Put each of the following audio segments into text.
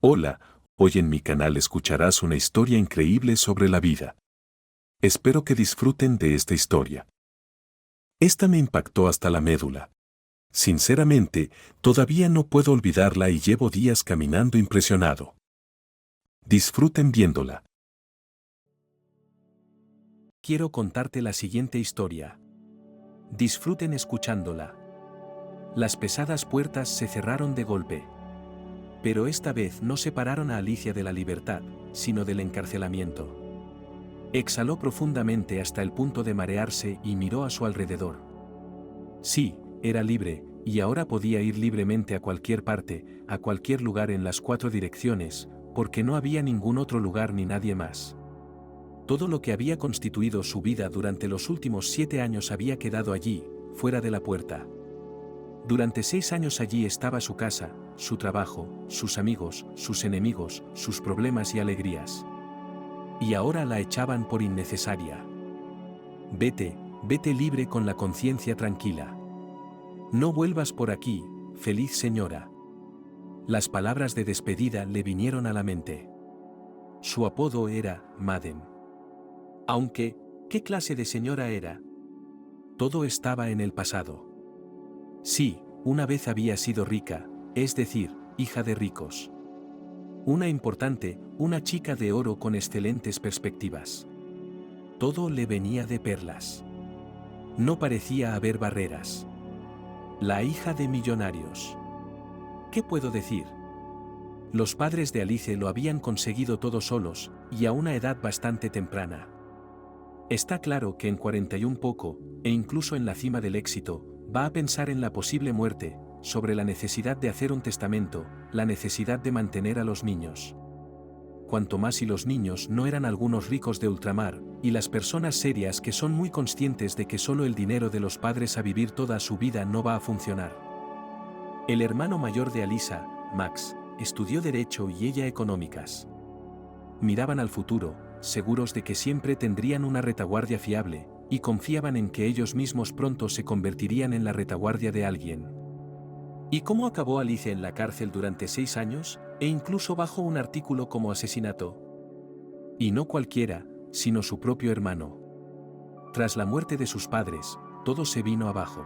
Hola, hoy en mi canal escucharás una historia increíble sobre la vida. Espero que disfruten de esta historia. Esta me impactó hasta la médula. Sinceramente, todavía no puedo olvidarla y llevo días caminando impresionado. Disfruten viéndola. Quiero contarte la siguiente historia. Disfruten escuchándola. Las pesadas puertas se cerraron de golpe. Pero esta vez no separaron a Alicia de la libertad, sino del encarcelamiento. Exhaló profundamente hasta el punto de marearse y miró a su alrededor. Sí, era libre, y ahora podía ir libremente a cualquier parte, a cualquier lugar en las 4 direcciones, porque no había ningún otro lugar ni nadie más. Todo lo que había constituido su vida durante los últimos 7 años había quedado allí, fuera de la puerta. Durante 6 años allí estaba su casa, su trabajo, sus amigos, sus enemigos, sus problemas y alegrías. Y ahora la echaban por innecesaria. Vete, vete libre con la conciencia tranquila. No vuelvas por aquí, feliz señora. Las palabras de despedida le vinieron a la mente. Su apodo era Madame. Aunque, ¿qué clase de señora era? Todo estaba en el pasado. Sí, una vez había sido rica, es decir, hija de ricos. Una importante, una chica de oro con excelentes perspectivas. Todo le venía de perlas. No parecía haber barreras. La hija de millonarios. ¿Qué puedo decir? Los padres de Alice lo habían conseguido todo solos, y a una edad bastante temprana. Está claro que en 41 poco, e incluso en la cima del éxito, va a pensar en la posible muerte, sobre la necesidad de hacer un testamento, la necesidad de mantener a los niños. Cuanto más si los niños no eran algunos ricos de ultramar, y las personas serias que son muy conscientes de que solo el dinero de los padres a vivir toda su vida no va a funcionar. El hermano mayor de Alisa, Max, estudió Derecho y ella Económicas. Miraban al futuro, seguros de que siempre tendrían una retaguardia fiable, y confiaban en que ellos mismos pronto se convertirían en la retaguardia de alguien. ¿Y cómo acabó Alice en la cárcel durante 6 años, e incluso bajo un artículo como asesinato? Y no cualquiera, sino su propio hermano. Tras la muerte de sus padres, todo se vino abajo.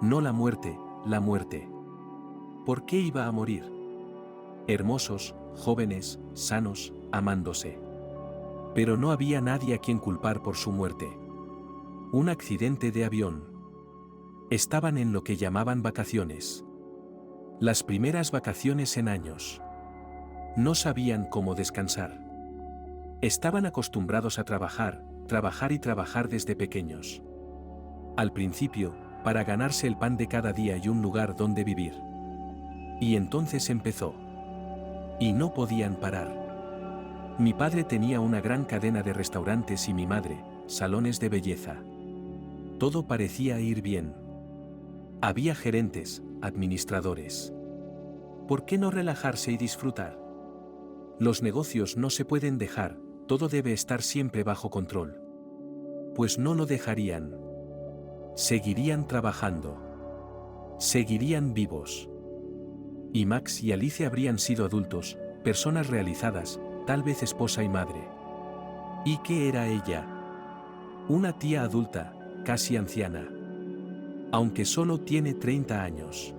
No la muerte, la muerte. ¿Por qué iba a morir? Hermosos, jóvenes, sanos, amándose. Pero no había nadie a quien culpar por su muerte. Un accidente de avión. Estaban en lo que llamaban vacaciones. Las primeras vacaciones en años. No sabían cómo descansar. Estaban acostumbrados a trabajar, trabajar y trabajar desde pequeños. Al principio, para ganarse el pan de cada día y un lugar donde vivir. Y entonces empezó. Y no podían parar. Mi padre tenía una gran cadena de restaurantes y mi madre, salones de belleza. Todo parecía ir bien. Había gerentes, administradores. ¿Por qué no relajarse y disfrutar? Los negocios no se pueden dejar, todo debe estar siempre bajo control. Pues no lo dejarían. Seguirían trabajando. Seguirían vivos. Y Max y Alice habrían sido adultos, personas realizadas, tal vez esposa y madre. ¿Y qué era ella? Una tía adulta, casi anciana. Aunque solo tiene 30 años.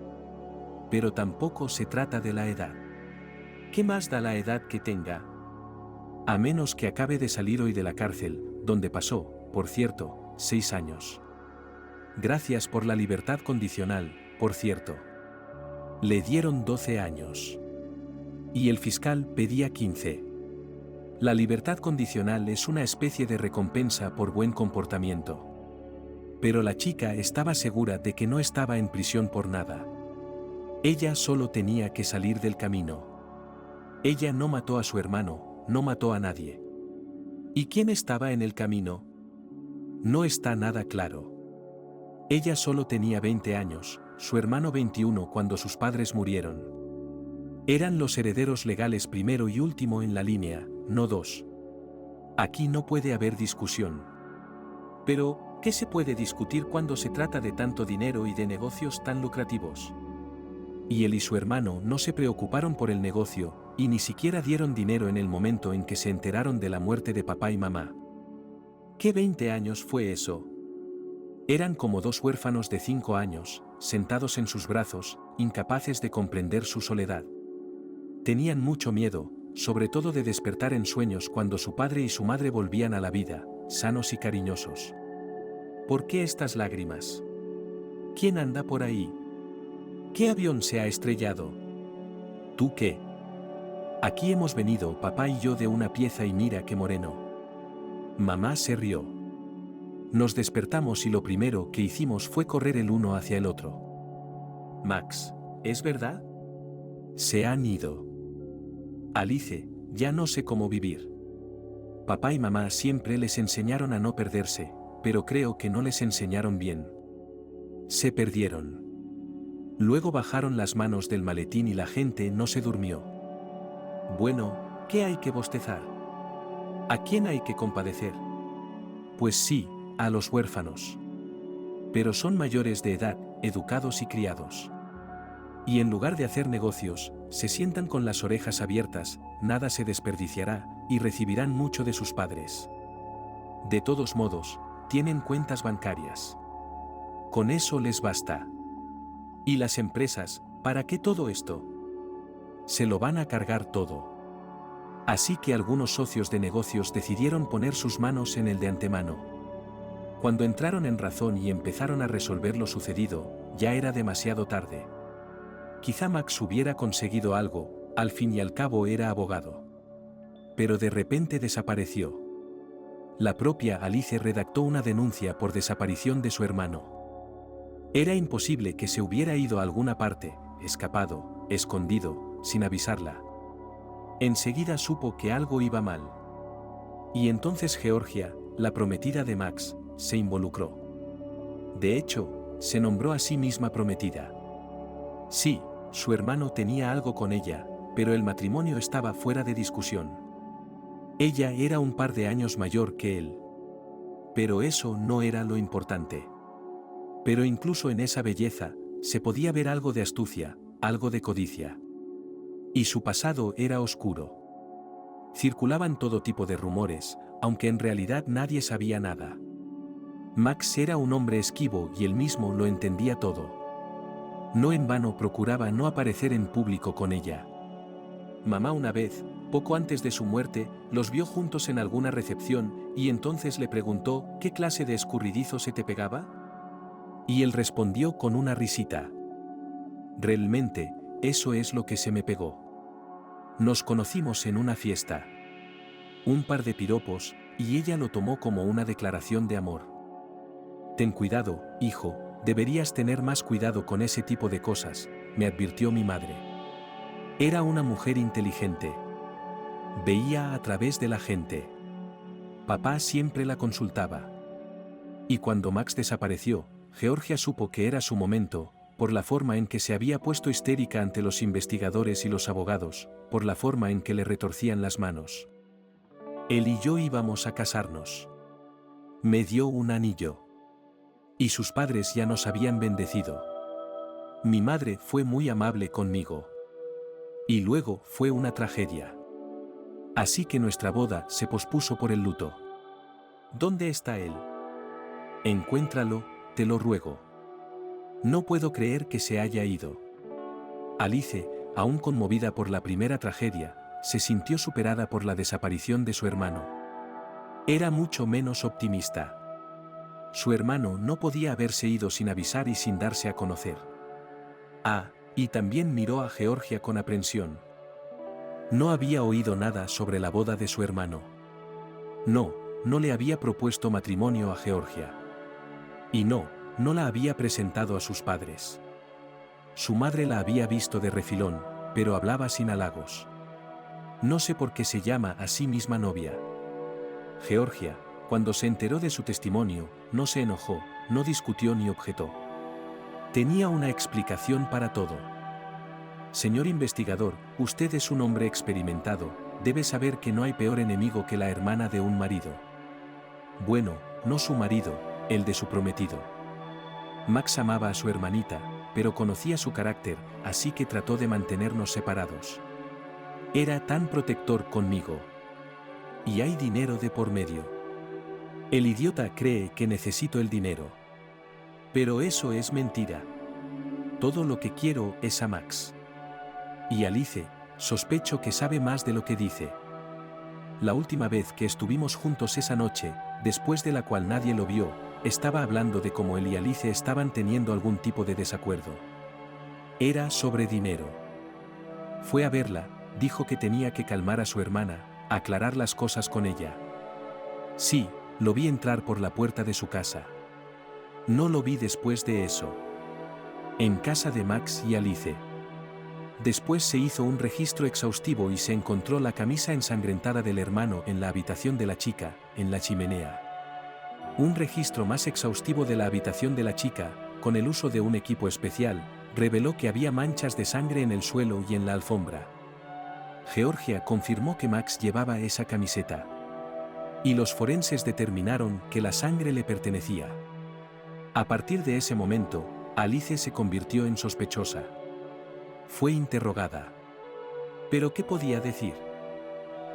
Pero tampoco se trata de la edad. ¿Qué más da la edad que tenga? A menos que acabe de salir hoy de la cárcel, donde pasó, por cierto, 6 años. Gracias por la libertad condicional, por cierto. Le dieron 12 años. Y el fiscal pedía 15. La libertad condicional es una especie de recompensa por buen comportamiento. Pero la chica estaba segura de que no estaba en prisión por nada. Ella solo tenía que salir del camino. Ella no mató a su hermano, no mató a nadie. ¿Y quién estaba en el camino? No está nada claro. Ella solo tenía 20 años, su hermano 21 cuando sus padres murieron. Eran los herederos legales primero y último en la línea, no dos. Aquí no puede haber discusión. Pero, ¿qué se puede discutir cuando se trata de tanto dinero y de negocios tan lucrativos? Y él y su hermano no se preocuparon por el negocio, y ni siquiera dieron dinero en el momento en que se enteraron de la muerte de papá y mamá. ¿Qué 20 años fue eso? Eran como dos huérfanos de 5 años, sentados en sus brazos, incapaces de comprender su soledad. Tenían mucho miedo, sobre todo de despertar en sueños cuando su padre y su madre volvían a la vida, sanos y cariñosos. ¿Por qué estas lágrimas? ¿Quién anda por ahí? ¿Qué avión se ha estrellado? ¿Tú qué? Aquí hemos venido papá y yo de una pieza y mira qué moreno. Mamá se rió. Nos despertamos y lo primero que hicimos fue correr el uno hacia el otro. Max, ¿es verdad? Se han ido. Alice, ya no sé cómo vivir. Papá y mamá siempre les enseñaron a no perderse, pero creo que no les enseñaron bien. Se perdieron. Luego bajaron las manos del maletín y la gente no se durmió. Bueno, ¿qué hay que bostezar? ¿A quién hay que compadecer? Pues sí, a los huérfanos. Pero son mayores de edad, educados y criados. Y en lugar de hacer negocios, se sientan con las orejas abiertas, nada se desperdiciará, y recibirán mucho de sus padres. De todos modos, tienen cuentas bancarias. Con eso les basta. ¿Y las empresas, para qué todo esto? Se lo van a cargar todo. Así que algunos socios de negocios decidieron poner sus manos en el de antemano. Cuando entraron en razón y empezaron a resolver lo sucedido, ya era demasiado tarde. Quizá Max hubiera conseguido algo, al fin y al cabo era abogado. Pero de repente desapareció. La propia Alice redactó una denuncia por desaparición de su hermano. Era imposible que se hubiera ido a alguna parte, escapado, escondido, sin avisarla. Enseguida supo que algo iba mal. Y entonces Georgia, la prometida de Max, se involucró. De hecho, se nombró a sí misma prometida. Sí, su hermano tenía algo con ella, pero el matrimonio estaba fuera de discusión. Ella era un par de años mayor que él. Pero eso no era lo importante. Pero incluso en esa belleza, se podía ver algo de astucia, algo de codicia. Y su pasado era oscuro. Circulaban todo tipo de rumores, aunque en realidad nadie sabía nada. Max era un hombre esquivo y él mismo lo entendía todo. No en vano procuraba no aparecer en público con ella. Mamá una vez, poco antes de su muerte, los vio juntos en alguna recepción y entonces le preguntó ¿qué clase de escurridizo se te pegaba? Y él respondió con una risita. Realmente, eso es lo que se me pegó. Nos conocimos en una fiesta. Un par de piropos, y ella lo tomó como una declaración de amor. Ten cuidado, hijo, deberías tener más cuidado con ese tipo de cosas, me advirtió mi madre. Era una mujer inteligente. Veía a través de la gente. Papá siempre la consultaba. Y cuando Max desapareció, Georgia supo que era su momento, por la forma en que se había puesto histérica ante los investigadores y los abogados, por la forma en que le retorcían las manos. Él y yo íbamos a casarnos. Me dio un anillo. Y sus padres ya nos habían bendecido. Mi madre fue muy amable conmigo. Y luego fue una tragedia. Así que nuestra boda se pospuso por el luto. ¿Dónde está él? Encuéntralo, te lo ruego. No puedo creer que se haya ido. Alice, aún conmovida por la primera tragedia, se sintió superada por la desaparición de su hermano. Era mucho menos optimista. Su hermano no podía haberse ido sin avisar y sin darse a conocer. Y también miró a Georgia con aprensión. No había oído nada sobre la boda de su hermano. No le había propuesto matrimonio a Georgia. Y no la había presentado a sus padres. Su madre la había visto de refilón, pero hablaba sin halagos. No sé por qué se llama a sí misma novia. Georgia, cuando se enteró de su testimonio, no se enojó, no discutió ni objetó. Tenía una explicación para todo. Señor investigador, usted es un hombre experimentado, debe saber que no hay peor enemigo que la hermana de un marido. Bueno, no su marido, el de su prometido. Max amaba a su hermanita, pero conocía su carácter, así que trató de mantenernos separados. Era tan protector conmigo. Y hay dinero de por medio. El idiota cree que necesito el dinero. Pero eso es mentira. Todo lo que quiero es a Max. Y Alice, sospecho que sabe más de lo que dice. La última vez que estuvimos juntos esa noche, después de la cual nadie lo vio, estaba hablando de cómo él y Alice estaban teniendo algún tipo de desacuerdo. Era sobre dinero. Fue a verla, dijo que tenía que calmar a su hermana, aclarar las cosas con ella. Sí, lo vi entrar por la puerta de su casa. No lo vi después de eso. En casa de Max y Alice. Después se hizo un registro exhaustivo y se encontró la camisa ensangrentada del hermano en la habitación de la chica, en la chimenea. Un registro más exhaustivo de la habitación de la chica, con el uso de un equipo especial, reveló que había manchas de sangre en el suelo y en la alfombra. Georgia confirmó que Max llevaba esa camiseta. Y los forenses determinaron que la sangre le pertenecía. A partir de ese momento, Alice se convirtió en sospechosa. Fue interrogada. ¿Pero qué podía decir?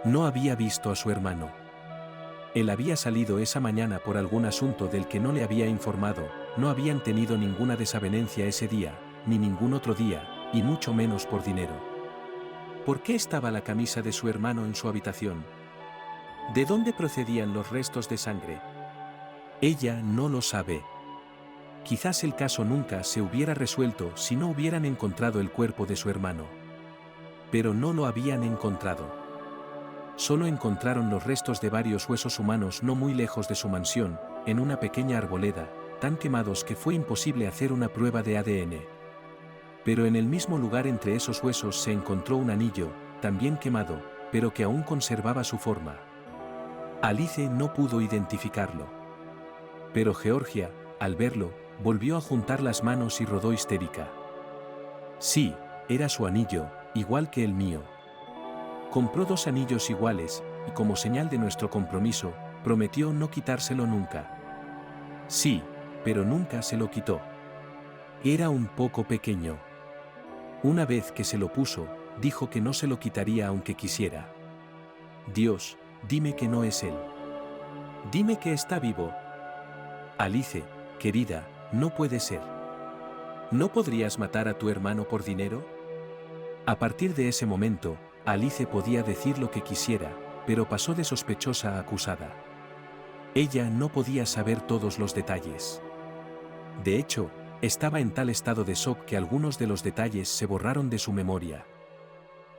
No había visto a su hermano. Él había salido esa mañana por algún asunto del que no le había informado, no habían tenido ninguna desavenencia ese día, ni ningún otro día, y mucho menos por dinero. ¿Por qué estaba la camisa de su hermano en su habitación? ¿De dónde procedían los restos de sangre? Ella no lo sabe. Quizás el caso nunca se hubiera resuelto si no hubieran encontrado el cuerpo de su hermano. Pero no lo habían encontrado. Solo encontraron los restos de varios huesos humanos no muy lejos de su mansión, en una pequeña arboleda, tan quemados que fue imposible hacer una prueba de ADN. Pero en el mismo lugar entre esos huesos se encontró un anillo, también quemado, pero que aún conservaba su forma. Alice no pudo identificarlo. Pero Georgia, al verlo, volvió a juntar las manos y rodó histérica. Sí, era su anillo, igual que el mío. Compró 2 anillos iguales, y como señal de nuestro compromiso, prometió no quitárselo nunca. Sí, pero nunca se lo quitó. Era un poco pequeño. Una vez que se lo puso, dijo que no se lo quitaría aunque quisiera. Dios, dime que no es él. Dime que está vivo. Alice, querida, no puede ser. ¿No podrías matar a tu hermano por dinero? A partir de ese momento, Alice podía decir lo que quisiera, pero pasó de sospechosa a acusada. Ella no podía saber todos los detalles. De hecho, estaba en tal estado de shock que algunos de los detalles se borraron de su memoria.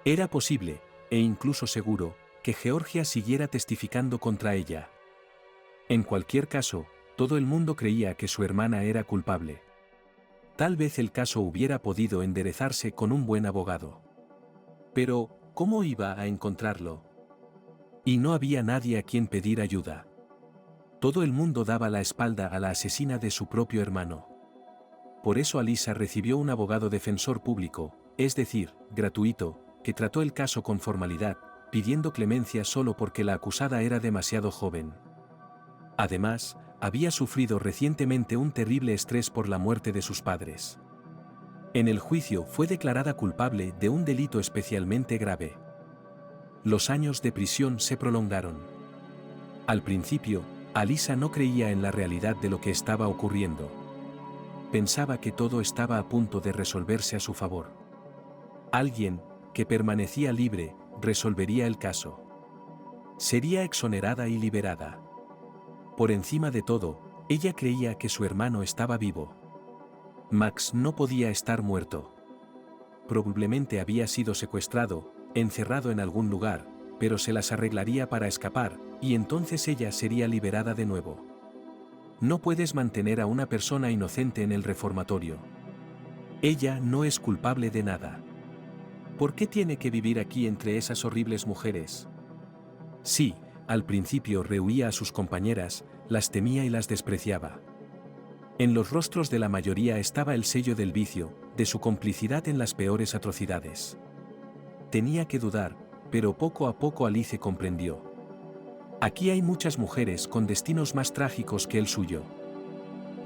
Era posible, e incluso seguro, que Georgia siguiera testificando contra ella. En cualquier caso, todo el mundo creía que su hermana era culpable. Tal vez el caso hubiera podido enderezarse con un buen abogado. Pero, ¿cómo iba a encontrarlo? Y no había nadie a quien pedir ayuda. Todo el mundo daba la espalda a la asesina de su propio hermano. Por eso Alisa recibió un abogado defensor público, es decir, gratuito, que trató el caso con formalidad, pidiendo clemencia solo porque la acusada era demasiado joven. Además, había sufrido recientemente un terrible estrés por la muerte de sus padres. En el juicio fue declarada culpable de un delito especialmente grave. Los años de prisión se prolongaron. Al principio, Alisa no creía en la realidad de lo que estaba ocurriendo. Pensaba que todo estaba a punto de resolverse a su favor. Alguien, que permanecía libre, resolvería el caso. Sería exonerada y liberada. Por encima de todo, ella creía que su hermano estaba vivo. Max no podía estar muerto. Probablemente había sido secuestrado, encerrado en algún lugar, pero se las arreglaría para escapar, y entonces ella sería liberada de nuevo. No puedes mantener a una persona inocente en el reformatorio. Ella no es culpable de nada. ¿Por qué tiene que vivir aquí entre esas horribles mujeres? Sí, al principio rehuía a sus compañeras, las temía y las despreciaba. En los rostros de la mayoría estaba el sello del vicio, de su complicidad en las peores atrocidades. Tenía que dudar, pero poco a poco Alice comprendió. Aquí hay muchas mujeres con destinos más trágicos que el suyo.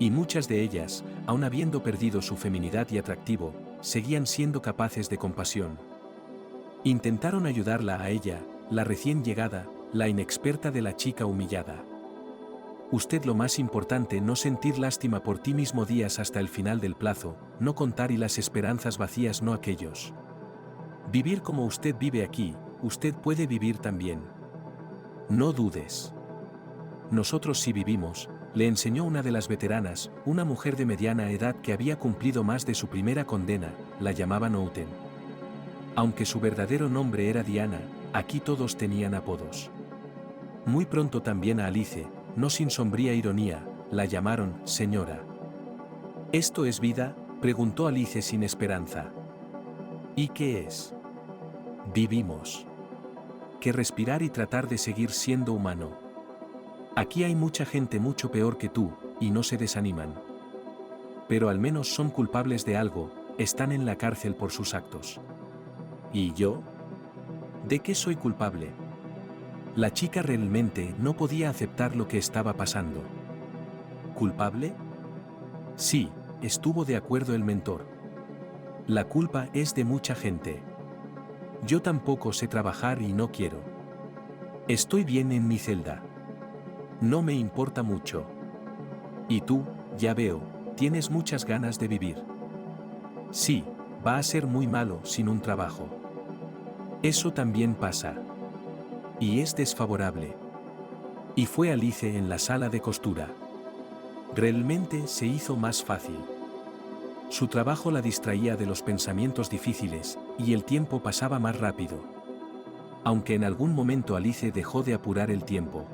Y muchas de ellas, aun habiendo perdido su feminidad y atractivo, seguían siendo capaces de compasión. Intentaron ayudarla a ella, la recién llegada, la inexperta de la chica humillada. Usted lo más importante, no sentir lástima por ti mismo días hasta el final del plazo, no contar y las esperanzas vacías no aquellos. Vivir como usted vive aquí, usted puede vivir también. No dudes. Nosotros sí vivimos, le enseñó una de las veteranas, una mujer de mediana edad que había cumplido más de su primera condena, la llamaban Outen. Aunque su verdadero nombre era Diana, aquí todos tenían apodos. Muy pronto también a Alice, no sin sombría ironía, la llamaron señora. ¿Esto es vida?, preguntó Alice sin esperanza. ¿Y qué es? Vivimos. Que respirar y tratar de seguir siendo humano. Aquí hay mucha gente mucho peor que tú, y no se desaniman. Pero al menos son culpables de algo, están en la cárcel por sus actos. ¿Y yo? ¿De qué soy culpable? La chica realmente no podía aceptar lo que estaba pasando. ¿Culpable? Sí, estuvo de acuerdo el mentor. La culpa es de mucha gente. Yo tampoco sé trabajar y no quiero. Estoy bien en mi celda. No me importa mucho. Y tú, ya veo, tienes muchas ganas de vivir. Sí, va a ser muy malo sin un trabajo. Eso también pasa. Y es desfavorable. Y fue Alice en la sala de costura. Realmente se hizo más fácil. Su trabajo la distraía de los pensamientos difíciles, y el tiempo pasaba más rápido. Aunque en algún momento Alice dejó de apurar el tiempo.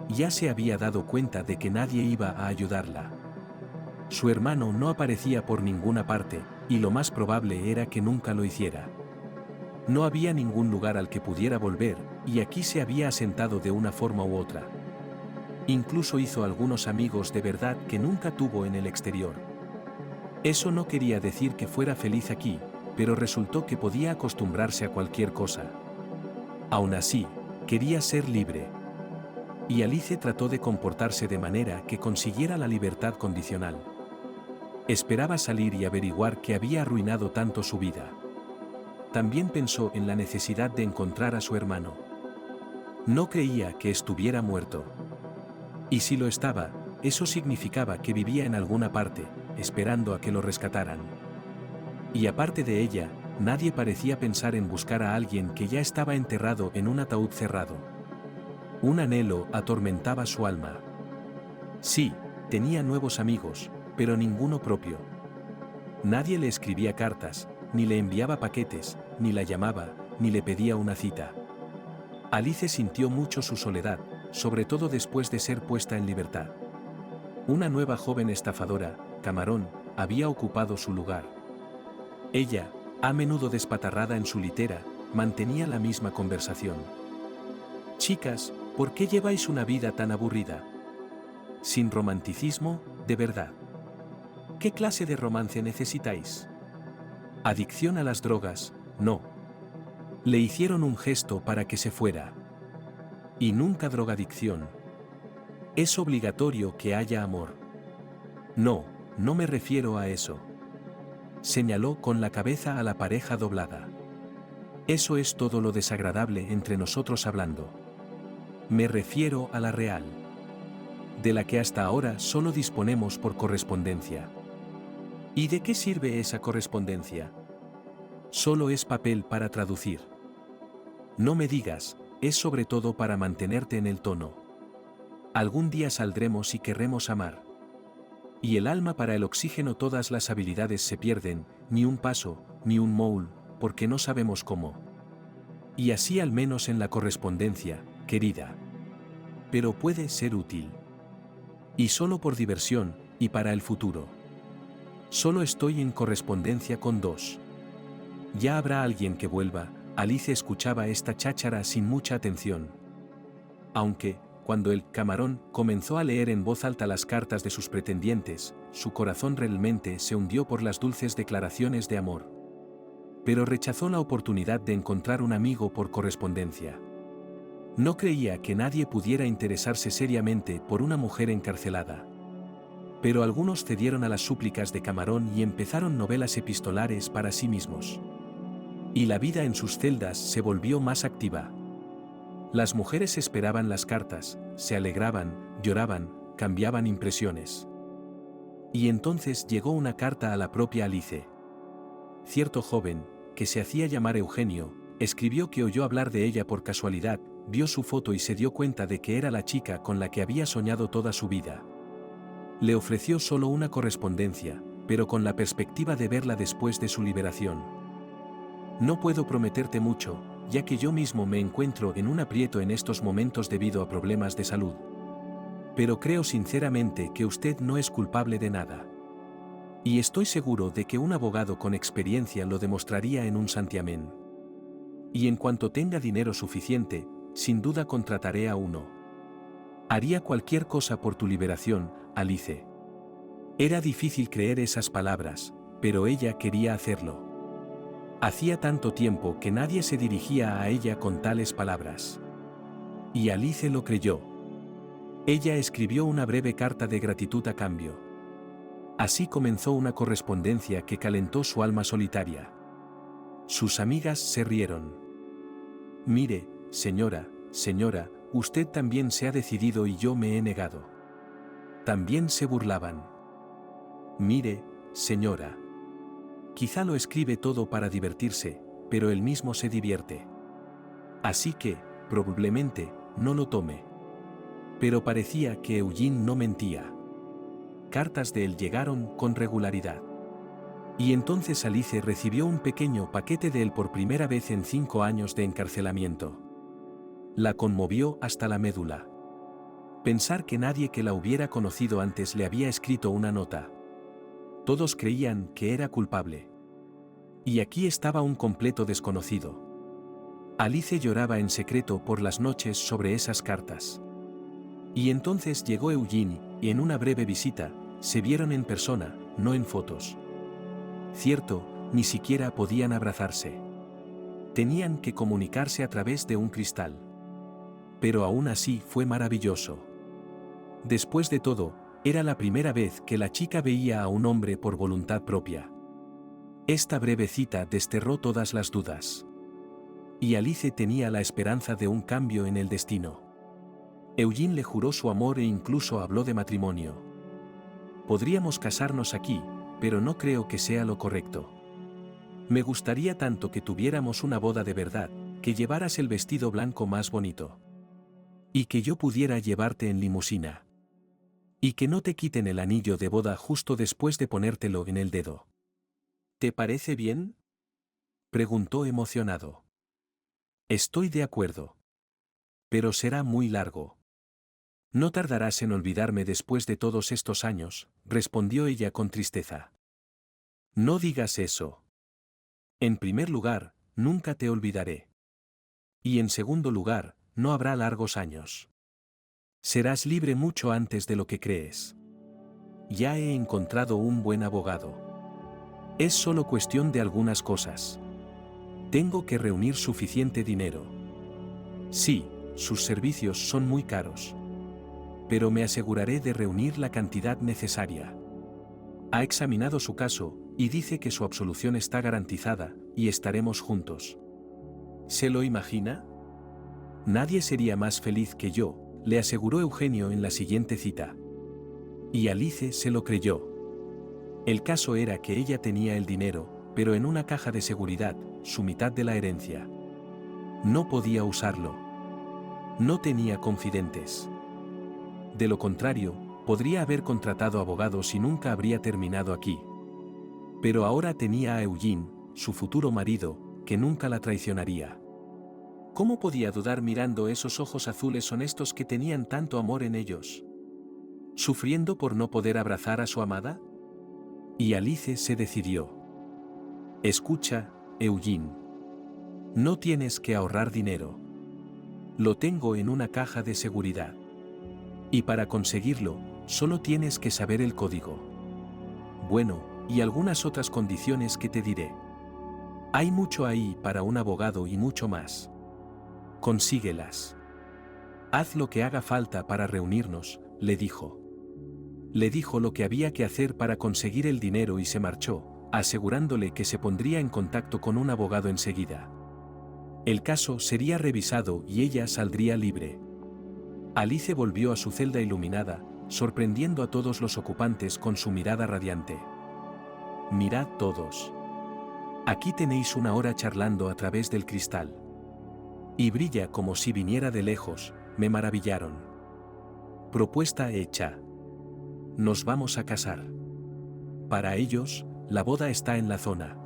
Ya se había dado cuenta de que nadie iba a ayudarla. Su hermano no aparecía por ninguna parte, y lo más probable era que nunca lo hiciera. No había ningún lugar al que pudiera volver, y aquí se había asentado de una forma u otra. Incluso hizo algunos amigos de verdad que nunca tuvo en el exterior. Eso no quería decir que fuera feliz aquí, pero resultó que podía acostumbrarse a cualquier cosa. Aún así, quería ser libre. Y Alice trató de comportarse de manera que consiguiera la libertad condicional. Esperaba salir y averiguar qué había arruinado tanto su vida. También pensó en la necesidad de encontrar a su hermano. No creía que estuviera muerto. Y si lo estaba, eso significaba que vivía en alguna parte, esperando a que lo rescataran. Y aparte de ella, nadie parecía pensar en buscar a alguien que ya estaba enterrado en un ataúd cerrado. Un anhelo atormentaba su alma. Sí, tenía nuevos amigos, pero ninguno propio. Nadie le escribía cartas, ni le enviaba paquetes, ni la llamaba, ni le pedía una cita. Alice sintió mucho su soledad, sobre todo después de ser puesta en libertad. Una nueva joven estafadora, Camarón, había ocupado su lugar. Ella, a menudo despatarrada en su litera, mantenía la misma conversación. Chicas, ¿por qué lleváis una vida tan aburrida? Sin romanticismo, de verdad. ¿Qué clase de romance necesitáis? Adicción a las drogas, no. Le hicieron un gesto para que se fuera. Y nunca drogadicción. Es obligatorio que haya amor. No, no me refiero a eso. Señaló con la cabeza a la pareja doblada. Eso es todo lo desagradable entre nosotros hablando. Me refiero a la real. De la que hasta ahora solo disponemos por correspondencia. ¿Y de qué sirve esa correspondencia? Solo es papel para traducir. No me digas, es sobre todo para mantenerte en el tono. Algún día saldremos y querremos amar. Y el alma para el oxígeno, todas las habilidades se pierden, ni un paso, ni un moule, porque no sabemos cómo. Y así al menos en la correspondencia, querida. Pero puede ser útil. Y solo por diversión, y para el futuro. Solo estoy en correspondencia con dos. Ya habrá alguien que vuelva. Alice escuchaba esta cháchara sin mucha atención. Aunque, cuando el Camarón comenzó a leer en voz alta las cartas de sus pretendientes, su corazón realmente se hundió por las dulces declaraciones de amor. Pero rechazó la oportunidad de encontrar un amigo por correspondencia. No creía que nadie pudiera interesarse seriamente por una mujer encarcelada. Pero algunos cedieron a las súplicas de Camarón y empezaron novelas epistolares para sí mismos. Y la vida en sus celdas se volvió más activa. Las mujeres esperaban las cartas, se alegraban, lloraban, cambiaban impresiones. Y entonces llegó una carta a la propia Alice. Cierto joven, que se hacía llamar Eugenio, escribió que oyó hablar de ella por casualidad, vio su foto y se dio cuenta de que era la chica con la que había soñado toda su vida. Le ofreció solo una correspondencia, pero con la perspectiva de verla después de su liberación. No puedo prometerte mucho, ya que yo mismo me encuentro en un aprieto en estos momentos debido a problemas de salud. Pero creo sinceramente que usted no es culpable de nada. Y estoy seguro de que un abogado con experiencia lo demostraría en un santiamén. Y en cuanto tenga dinero suficiente, sin duda contrataré a uno. Haría cualquier cosa por tu liberación, Alice. Era difícil creer esas palabras, pero ella quería hacerlo. Hacía tanto tiempo que nadie se dirigía a ella con tales palabras. Y Alice lo creyó. Ella escribió una breve carta de gratitud a cambio. Así comenzó una correspondencia que calentó su alma solitaria. Sus amigas se rieron. Mire, señora, usted también se ha decidido y yo me he negado. También se burlaban. Mire, señora. Quizá lo escribe todo para divertirse, pero él mismo se divierte. Así que, probablemente, no lo tome. Pero parecía que Eugene no mentía. Cartas de él llegaron con regularidad. Y entonces Alice recibió un pequeño paquete de él por primera vez en 5 años de encarcelamiento. La conmovió hasta la médula. Pensar que nadie que la hubiera conocido antes le había escrito una nota. Todos creían que era culpable. Y aquí estaba un completo desconocido. Alice lloraba en secreto por las noches sobre esas cartas. Y entonces llegó Eugene, y en una breve visita, se vieron en persona, no en fotos. Cierto, ni siquiera podían abrazarse. Tenían que comunicarse a través de un cristal. Pero aún así fue maravilloso. Después de todo, era la primera vez que la chica veía a un hombre por voluntad propia. Esta breve cita desterró todas las dudas. Y Alice tenía la esperanza de un cambio en el destino. Eugene le juró su amor e incluso habló de matrimonio. Podríamos casarnos aquí, pero no creo que sea lo correcto. Me gustaría tanto que tuviéramos una boda de verdad, que llevaras el vestido blanco más bonito. Y que yo pudiera llevarte en limusina. Y que no te quiten el anillo de boda justo después de ponértelo en el dedo. ¿Te parece bien?, preguntó emocionado. Estoy de acuerdo. Pero será muy largo. No tardarás en olvidarme después de todos estos años, respondió ella con tristeza. No digas eso. En primer lugar, nunca te olvidaré. Y en segundo lugar, no habrá largos años. Serás libre mucho antes de lo que crees. Ya he encontrado un buen abogado. Es solo cuestión de algunas cosas. Tengo que reunir suficiente dinero. Sí, sus servicios son muy caros. Pero me aseguraré de reunir la cantidad necesaria. Ha examinado su caso, y dice que su absolución está garantizada, y estaremos juntos. ¿Se lo imagina? Nadie sería más feliz que yo, le aseguró Eugenio en la siguiente cita. Y Alice se lo creyó. El caso era que ella tenía el dinero, pero en una caja de seguridad, su mitad de la herencia. No podía usarlo. No tenía confidentes. De lo contrario, podría haber contratado abogados y nunca habría terminado aquí. Pero ahora tenía a Eugene, su futuro marido, que nunca la traicionaría. ¿Cómo podía dudar mirando esos ojos azules honestos que tenían tanto amor en ellos? ¿Sufriendo por no poder abrazar a su amada? Y Alice se decidió. Escucha, Eugene. No tienes que ahorrar dinero. Lo tengo en una caja de seguridad. Y para conseguirlo, solo tienes que saber el código. Bueno, y algunas otras condiciones que te diré. Hay mucho ahí para un abogado y mucho más. Consíguelas. Haz lo que haga falta para reunirnos, le dijo. Le dijo lo que había que hacer para conseguir el dinero y se marchó, asegurándole que se pondría en contacto con un abogado enseguida. El caso sería revisado y ella saldría libre. Alice volvió a su celda iluminada, sorprendiendo a todos los ocupantes con su mirada radiante. Mirad todos. Aquí tenéis una hora charlando a través del cristal. Y brilla como si viniera de lejos, me maravillaron. Propuesta hecha. Nos vamos a casar. Para ellos, la boda está en la zona.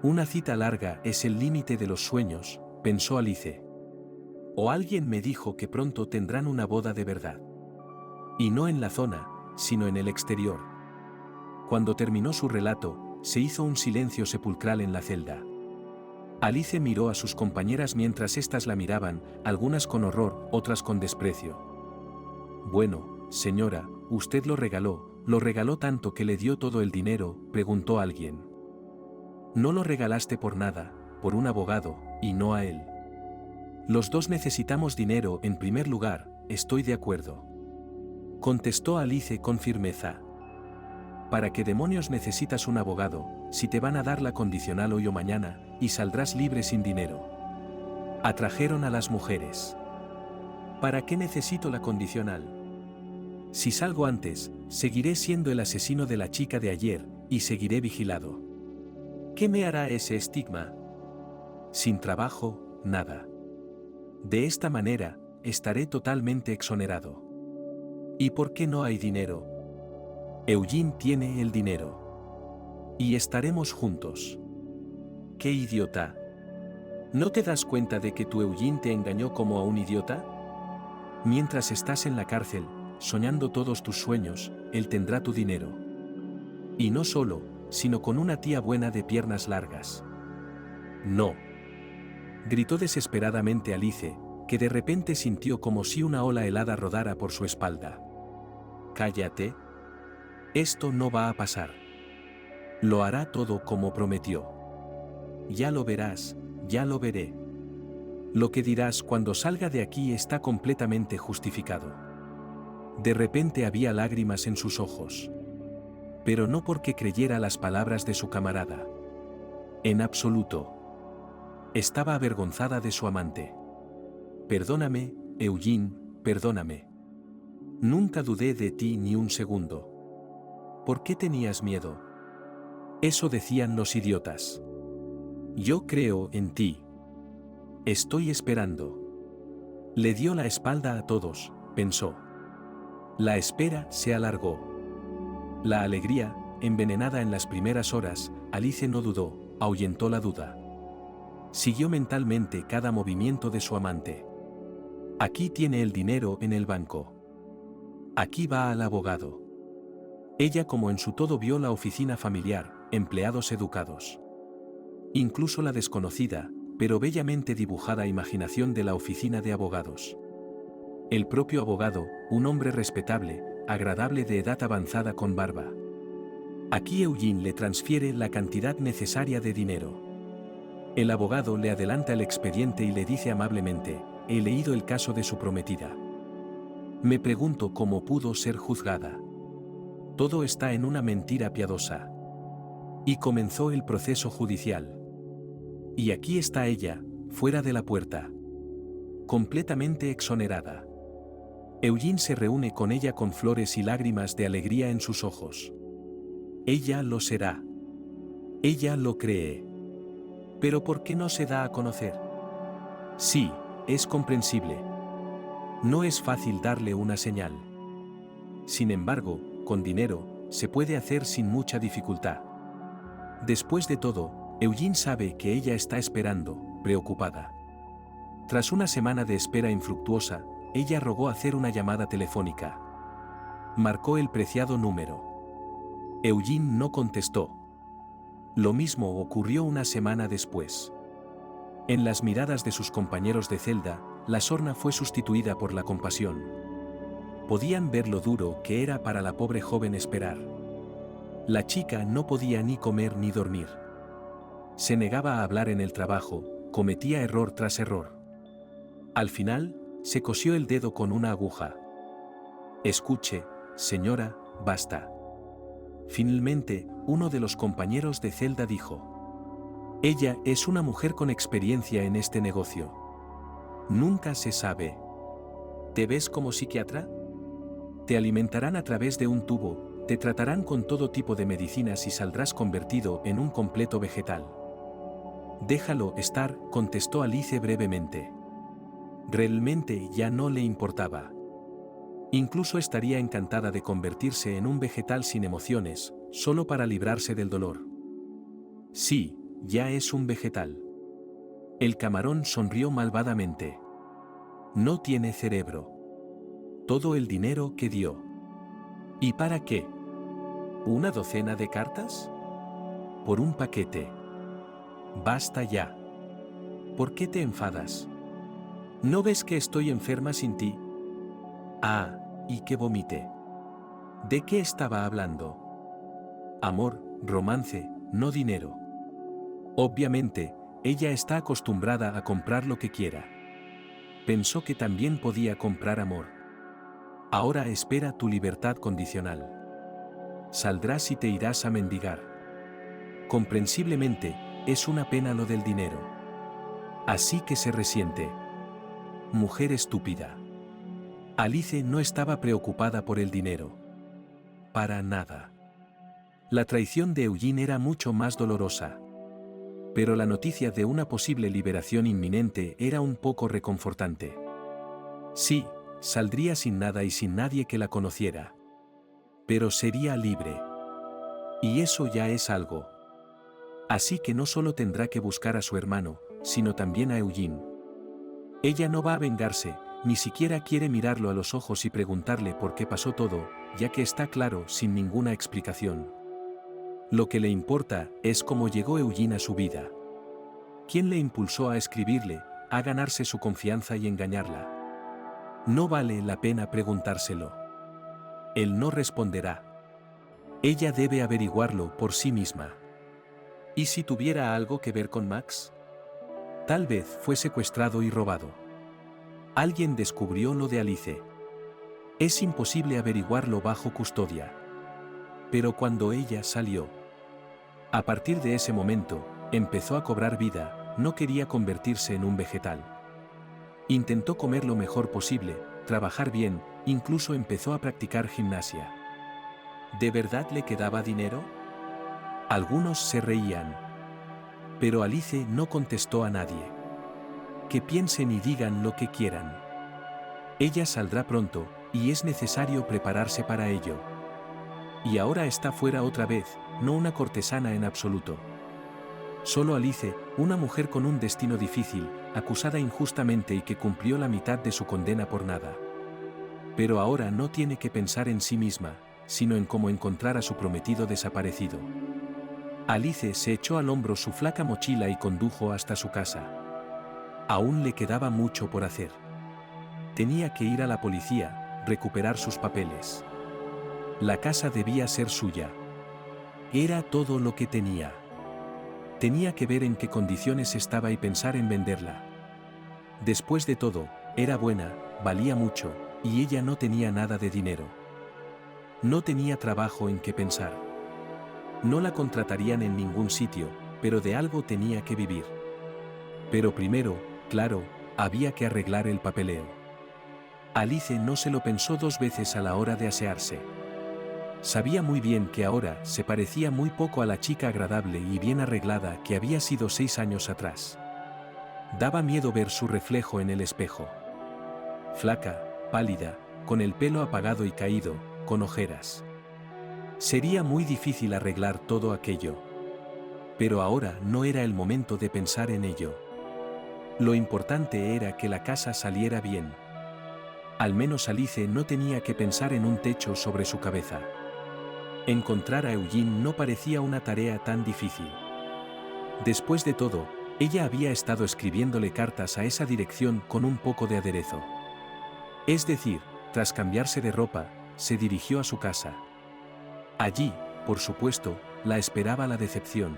Una cita larga es el límite de los sueños, pensó Alice. O alguien me dijo que pronto tendrán una boda de verdad. Y no en la zona, sino en el exterior. Cuando terminó su relato, se hizo un silencio sepulcral en la celda. Alice miró a sus compañeras mientras éstas la miraban, algunas con horror, otras con desprecio. Bueno, señora, usted lo regaló tanto que le dio todo el dinero, preguntó alguien. No lo regalaste por nada, por un abogado, y no a él. Los dos necesitamos dinero en primer lugar, estoy de acuerdo. Contestó Alice con firmeza. ¿Para qué demonios necesitas un abogado, si te van a dar la condicional hoy o mañana, y saldrás libre sin dinero? Atrajeron a las mujeres. ¿Para qué necesito la condicional? Si salgo antes, seguiré siendo el asesino de la chica de ayer, y seguiré vigilado. ¿Qué me hará ese estigma? Sin trabajo, nada. De esta manera, estaré totalmente exonerado. ¿Y por qué no hay dinero? Eugene tiene el dinero. Y estaremos juntos. ¡Qué idiota! ¿No te das cuenta de que tu Eugene te engañó como a un idiota? Mientras estás en la cárcel, soñando todos tus sueños, él tendrá tu dinero. Y no solo, sino con una tía buena de piernas largas. No. Gritó desesperadamente Alice, que de repente sintió como si una ola helada rodara por su espalda. Cállate. Esto no va a pasar. Lo hará todo como prometió. Ya lo verás, ya lo veré. Lo que dirás cuando salga de aquí está completamente justificado. De repente había lágrimas en sus ojos. Pero no porque creyera las palabras de su camarada. En absoluto. Estaba avergonzada de su amante. Perdóname, Eugene, perdóname. Nunca dudé de ti ni un segundo. ¿Por qué tenías miedo? Eso decían los idiotas. Yo creo en ti. Estoy esperando. Le dio la espalda a todos, pensó. La espera se alargó. La alegría, envenenada en las primeras horas, Alice no dudó, ahuyentó la duda. Siguió mentalmente cada movimiento de su amante. Aquí tiene el dinero en el banco. Aquí va al abogado. Ella como en su todo vio la oficina familiar, empleados educados. Incluso la desconocida, pero bellamente dibujada imaginación de la oficina de abogados. El propio abogado, un hombre respetable, agradable de edad avanzada con barba. Aquí Eugene le transfiere la cantidad necesaria de dinero. El abogado le adelanta el expediente y le dice amablemente, he leído el caso de su prometida. Me pregunto cómo pudo ser juzgada. Todo está en una mentira piadosa. Y comenzó el proceso judicial. Y aquí está ella, fuera de la puerta. Completamente exonerada. Eugene se reúne con ella con flores y lágrimas de alegría en sus ojos. Ella lo será. Ella lo cree. Pero ¿por qué no se da a conocer? Sí, es comprensible. No es fácil darle una señal. Sin embargo, con dinero, se puede hacer sin mucha dificultad. Después de todo, Eugene sabe que ella está esperando, preocupada. Tras una semana de espera infructuosa, ella rogó hacer una llamada telefónica. Marcó el preciado número. Eugene no contestó. Lo mismo ocurrió una semana después. En las miradas de sus compañeros de celda, la sorna fue sustituida por la compasión. Podían ver lo duro que era para la pobre joven esperar. La chica no podía ni comer ni dormir. Se negaba a hablar en el trabajo, cometía error tras error. Al final, se cosió el dedo con una aguja. Escuche, señora, basta. Finalmente, uno de los compañeros de celda dijo: ella es una mujer con experiencia en este negocio. Nunca se sabe. ¿Te ves como psiquiatra? Te alimentarán a través de un tubo, te tratarán con todo tipo de medicinas y saldrás convertido en un completo vegetal. Déjalo estar, contestó Alice brevemente. Realmente ya no le importaba. Incluso estaría encantada de convertirse en un vegetal sin emociones, solo para librarse del dolor. Sí, ya es un vegetal. El camarón sonrió malvadamente. No tiene cerebro. Todo el dinero que dio. ¿Y para qué? ¿Una docena de cartas? Por un paquete. Basta ya. ¿Por qué te enfadas? ¿No ves que estoy enferma sin ti? Ah, y que vomite. ¿De qué estaba hablando? Amor, romance, no dinero. Obviamente, ella está acostumbrada a comprar lo que quiera. Pensó que también podía comprar amor. Ahora espera tu libertad condicional. Saldrás y te irás a mendigar. Comprensiblemente, es una pena lo del dinero. Así que se resiente. Mujer estúpida. Alice no estaba preocupada por el dinero. Para nada. La traición de Eugene era mucho más dolorosa. Pero la noticia de una posible liberación inminente era un poco reconfortante. Sí, saldría sin nada y sin nadie que la conociera. Pero sería libre. Y eso ya es algo. Así que no solo tendrá que buscar a su hermano, sino también a Eugene. Ella no va a vengarse, ni siquiera quiere mirarlo a los ojos y preguntarle por qué pasó todo, ya que está claro sin ninguna explicación. Lo que le importa es cómo llegó Eugene a su vida. ¿Quién le impulsó a escribirle, a ganarse su confianza y engañarla? No vale la pena preguntárselo. Él no responderá. Ella debe averiguarlo por sí misma. ¿Y si tuviera algo que ver con Max? Tal vez fue secuestrado y robado. Alguien descubrió lo de Alice. Es imposible averiguarlo bajo custodia. Pero cuando ella salió, a partir de ese momento, empezó a cobrar vida, no quería convertirse en un vegetal. Intentó comer lo mejor posible, trabajar bien, incluso empezó a practicar gimnasia. ¿De verdad le quedaba dinero? Algunos se reían. Pero Alice no contestó a nadie. Que piensen y digan lo que quieran. Ella saldrá pronto, y es necesario prepararse para ello. Y ahora está fuera otra vez, no una cortesana en absoluto. Solo Alice, una mujer con un destino difícil, acusada injustamente y que cumplió la mitad de su condena por nada. Pero ahora no tiene que pensar en sí misma, sino en cómo encontrar a su prometido desaparecido. Alice se echó al hombro su flaca mochila y condujo hasta su casa. Aún le quedaba mucho por hacer. Tenía que ir a la policía, recuperar sus papeles. La casa debía ser suya. Era todo lo que tenía. Tenía que ver en qué condiciones estaba y pensar en venderla. Después de todo, era buena, valía mucho, y ella no tenía nada de dinero. No tenía trabajo en qué pensar. No la contratarían en ningún sitio, pero de algo tenía que vivir. Pero primero, claro, había que arreglar el papeleo. Alice no se lo pensó dos veces a la hora de asearse. Sabía muy bien que ahora se parecía muy poco a la chica agradable y bien arreglada que había sido 6 años atrás. Daba miedo ver su reflejo en el espejo. Flaca, pálida, con el pelo apagado y caído, con ojeras. Sería muy difícil arreglar todo aquello. Pero ahora no era el momento de pensar en ello. Lo importante era que la casa saliera bien. Al menos Alice no tenía que pensar en un techo sobre su cabeza. Encontrar a Eugene no parecía una tarea tan difícil. Después de todo, ella había estado escribiéndole cartas a esa dirección con un poco de aderezo. Es decir, tras cambiarse de ropa, se dirigió a su casa. Allí, por supuesto, la esperaba la decepción.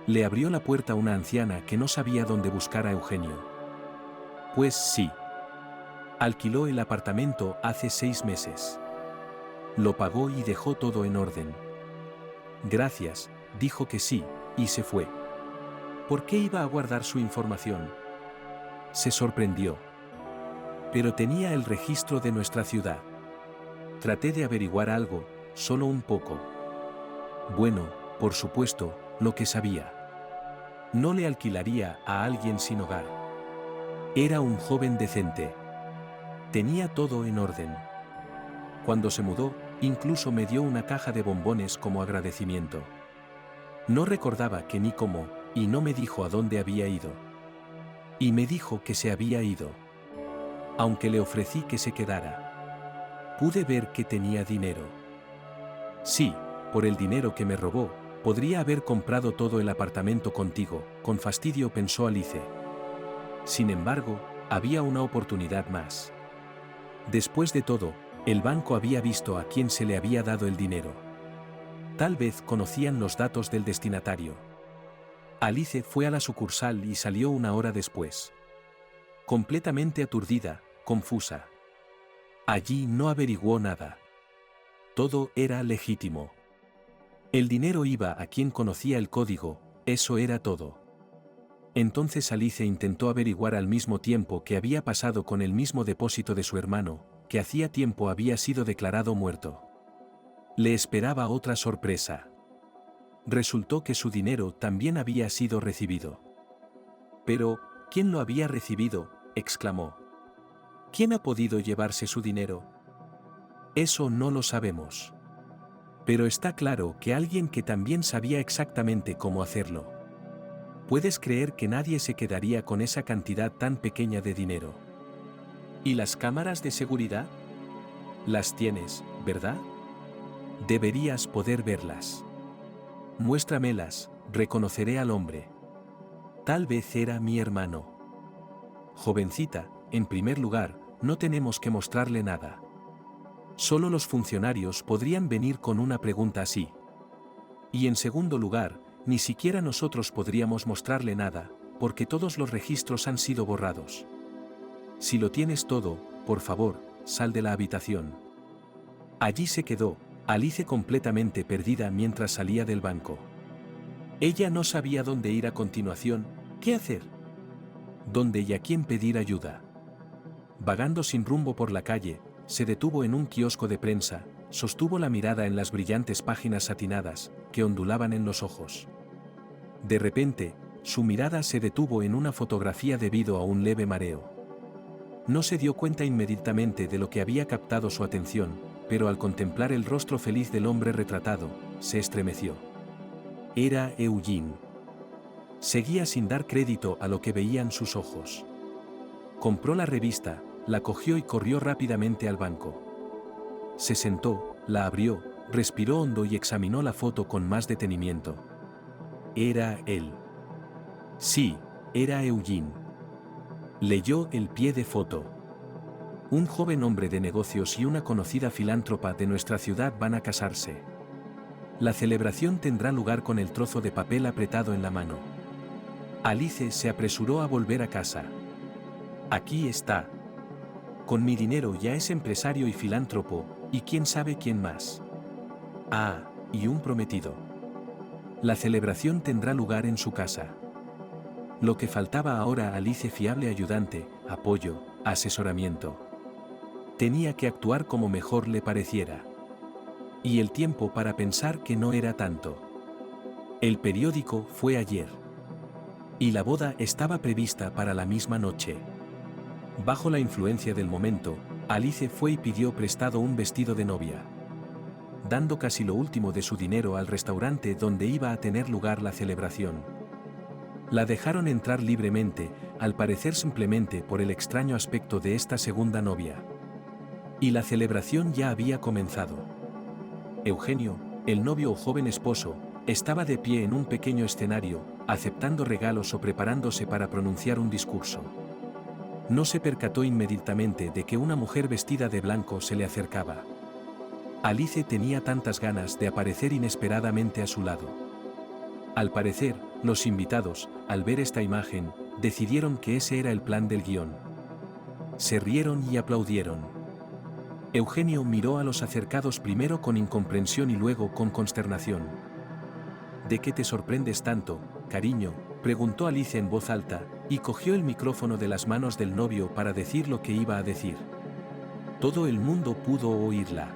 Le abrió la puerta una anciana que no sabía dónde buscar a Eugenio. Pues sí. Alquiló el apartamento hace 6 meses. Lo pagó y dejó todo en orden. Gracias, dijo que sí, y se fue. ¿Por qué iba a guardar su información? Se sorprendió. Pero tenía el registro de nuestra ciudad. Traté de averiguar algo, solo un poco. Bueno, por supuesto, lo que sabía. No le alquilaría a alguien sin hogar. Era un joven decente. Tenía todo en orden. Cuando se mudó, incluso me dio una caja de bombones como agradecimiento. No recordaba qué ni cómo, y no me dijo a dónde había ido. Y me dijo que se había ido. Aunque le ofrecí que se quedara. Pude ver que tenía dinero. Sí, por el dinero que me robó, podría haber comprado todo el apartamento contigo, con fastidio pensó Alice. Sin embargo, había una oportunidad más. Después de todo, el banco había visto a quién se le había dado el dinero. Tal vez conocían los datos del destinatario. Alice fue a la sucursal y salió una hora después. Completamente aturdida, confusa. Allí no averiguó nada. Todo era legítimo. El dinero iba a quien conocía el código, eso era todo. Entonces Alice intentó averiguar al mismo tiempo que había pasado con el mismo depósito de su hermano, que hacía tiempo había sido declarado muerto. Le esperaba otra sorpresa. Resultó que su dinero también había sido recibido. Pero, ¿quién lo había recibido?, exclamó. ¿Quién ha podido llevarse su dinero? Eso no lo sabemos. Pero está claro que alguien que también sabía exactamente cómo hacerlo. ¿Puedes creer que nadie se quedaría con esa cantidad tan pequeña de dinero? ¿Y las cámaras de seguridad? Las tienes, ¿verdad? Deberías poder verlas. Muéstramelas, reconoceré al hombre. Tal vez era mi hermano. Jovencita, en primer lugar, no tenemos que mostrarle nada. Solo los funcionarios podrían venir con una pregunta así. Y en segundo lugar, ni siquiera nosotros podríamos mostrarle nada, porque todos los registros han sido borrados. Si lo tienes todo, por favor, sal de la habitación. Allí se quedó, Alice completamente perdida mientras salía del banco. Ella no sabía dónde ir a continuación, qué hacer. ¿Dónde y a quién pedir ayuda? Vagando sin rumbo por la calle, se detuvo en un kiosco de prensa, sostuvo la mirada en las brillantes páginas satinadas, que ondulaban en los ojos. De repente, su mirada se detuvo en una fotografía debido a un leve mareo. No se dio cuenta inmediatamente de lo que había captado su atención, pero al contemplar el rostro feliz del hombre retratado, se estremeció. Era Eugene. Seguía sin dar crédito a lo que veían sus ojos. Compró la revista, la cogió y corrió rápidamente al banco. Se sentó, la abrió, respiró hondo y examinó la foto con más detenimiento. Era él. Sí, era Eugene. Leyó el pie de foto. Un joven hombre de negocios y una conocida filántropa de nuestra ciudad van a casarse. La celebración tendrá lugar con el trozo de papel apretado en la mano. Alice se apresuró a volver a casa. Aquí está. Con mi dinero ya es empresario y filántropo, y quién sabe quién más. Ah, y un prometido. La celebración tendrá lugar en su casa. Lo que faltaba ahora a Alice: fiable ayudante, apoyo, asesoramiento. Tenía que actuar como mejor le pareciera. Y el tiempo para pensar que no era tanto. El periódico fue ayer. Y la boda estaba prevista para la misma noche. Bajo la influencia del momento, Alice fue y pidió prestado un vestido de novia. Dando casi lo último de su dinero al restaurante donde iba a tener lugar la celebración. La dejaron entrar libremente, al parecer simplemente por el extraño aspecto de esta segunda novia. Y la celebración ya había comenzado. Eugenio, el novio o joven esposo, estaba de pie en un pequeño escenario, aceptando regalos o preparándose para pronunciar un discurso. No se percató inmediatamente de que una mujer vestida de blanco se le acercaba. Alice tenía tantas ganas de aparecer inesperadamente a su lado. Al parecer, los invitados, al ver esta imagen, decidieron que ese era el plan del guión. Se rieron y aplaudieron. Eugenio miró a los acercados primero con incomprensión y luego con consternación. ¿De qué te sorprendes tanto, cariño?, preguntó Alice en voz alta, y cogió el micrófono de las manos del novio para decir lo que iba a decir. Todo el mundo pudo oírla.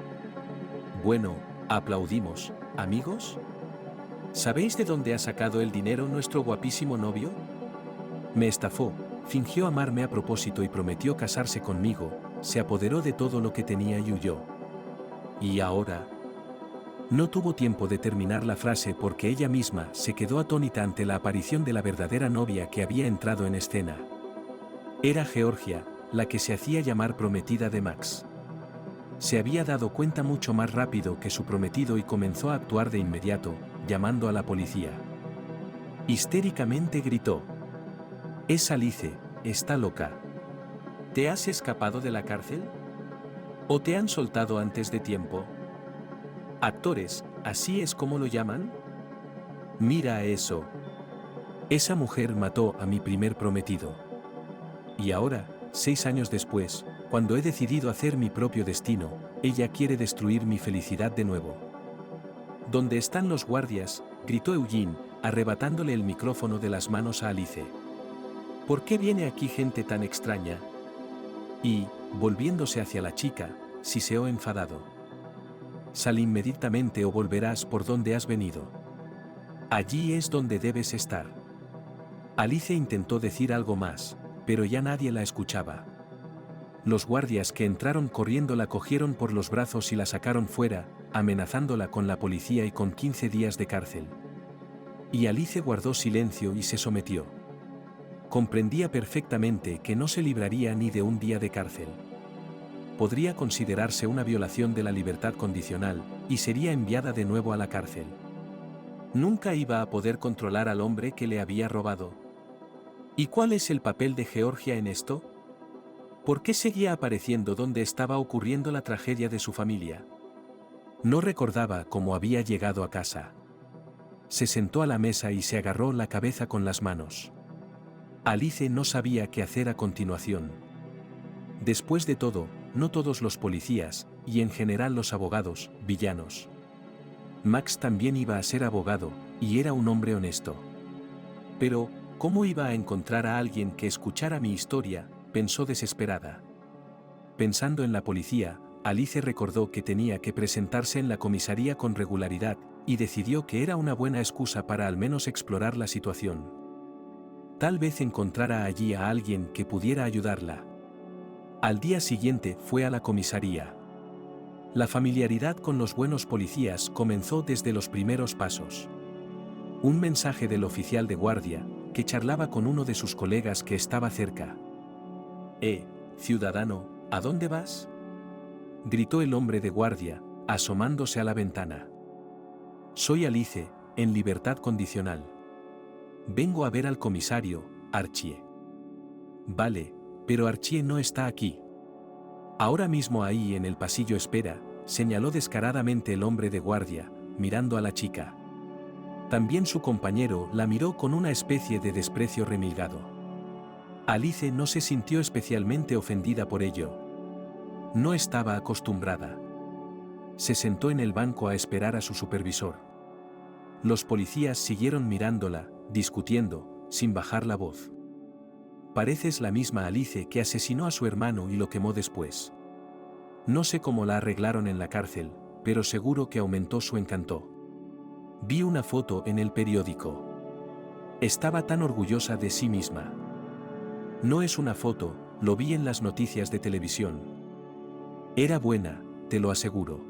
Bueno, aplaudimos, ¿amigos? ¿Sabéis de dónde ha sacado el dinero nuestro guapísimo novio? Me estafó, fingió amarme a propósito y prometió casarse conmigo, se apoderó de todo lo que tenía y huyó. ¿Y ahora? No tuvo tiempo de terminar la frase porque ella misma se quedó atónita ante la aparición de la verdadera novia que había entrado en escena. Era Georgia, la que se hacía llamar prometida de Max. Se había dado cuenta mucho más rápido que su prometido y comenzó a actuar de inmediato, llamando a la policía. Histéricamente gritó: «Es Alice, está loca. ¿Te has escapado de la cárcel? ¿O te han soltado antes de tiempo? Actores, ¿así es como lo llaman? Mira eso. Esa mujer mató a mi primer prometido. Y ahora, 6 años después, cuando he decidido hacer mi propio destino, ella quiere destruir mi felicidad de nuevo». «¿Dónde están los guardias?», gritó Eugene, arrebatándole el micrófono de las manos a Alice. «¿Por qué viene aquí gente tan extraña?». Y, volviéndose hacia la chica, siseó enfadado: «Sal inmediatamente o volverás por donde has venido. Allí es donde debes estar». Alice intentó decir algo más, pero ya nadie la escuchaba. Los guardias que entraron corriendo la cogieron por los brazos y la sacaron fuera, amenazándola con la policía y con 15 días de cárcel. Y Alice guardó silencio y se sometió. Comprendía perfectamente que no se libraría ni de un día de cárcel. Podría considerarse una violación de la libertad condicional, y sería enviada de nuevo a la cárcel. Nunca iba a poder controlar al hombre que le había robado. ¿Y cuál es el papel de Georgia en esto? ¿Por qué seguía apareciendo donde estaba ocurriendo la tragedia de su familia? No recordaba cómo había llegado a casa. Se sentó a la mesa y se agarró la cabeza con las manos. Alice no sabía qué hacer a continuación. Después de todo, no todos los policías, y en general los abogados, villanos. Max también iba a ser abogado, y era un hombre honesto. Pero, ¿cómo iba a encontrar a alguien que escuchara mi historia?, pensó desesperada. Pensando en la policía, Alice recordó que tenía que presentarse en la comisaría con regularidad, y decidió que era una buena excusa para al menos explorar la situación. Tal vez encontrara allí a alguien que pudiera ayudarla. Al día siguiente fue a la comisaría. La familiaridad con los buenos policías comenzó desde los primeros pasos. Un mensaje del oficial de guardia, que charlaba con uno de sus colegas que estaba cerca. Ciudadano, ¿a dónde vas?», gritó el hombre de guardia, asomándose a la ventana. «Soy Alice, en libertad condicional. Vengo a ver al comisario, Archie». «Vale, pero Archie no está aquí». «Ahora mismo ahí en el pasillo espera», señaló descaradamente el hombre de guardia, mirando a la chica. También su compañero la miró con una especie de desprecio remilgado. Alice no se sintió especialmente ofendida por ello. No estaba acostumbrada. Se sentó en el banco a esperar a su supervisor. Los policías siguieron mirándola, discutiendo, sin bajar la voz. «Pareces la misma Alice que asesinó a su hermano y lo quemó después. No sé cómo la arreglaron en la cárcel, pero seguro que aumentó su encanto. Vi una foto en el periódico. Estaba tan orgullosa de sí misma». «No es una foto, lo vi en las noticias de televisión. Era buena, te lo aseguro.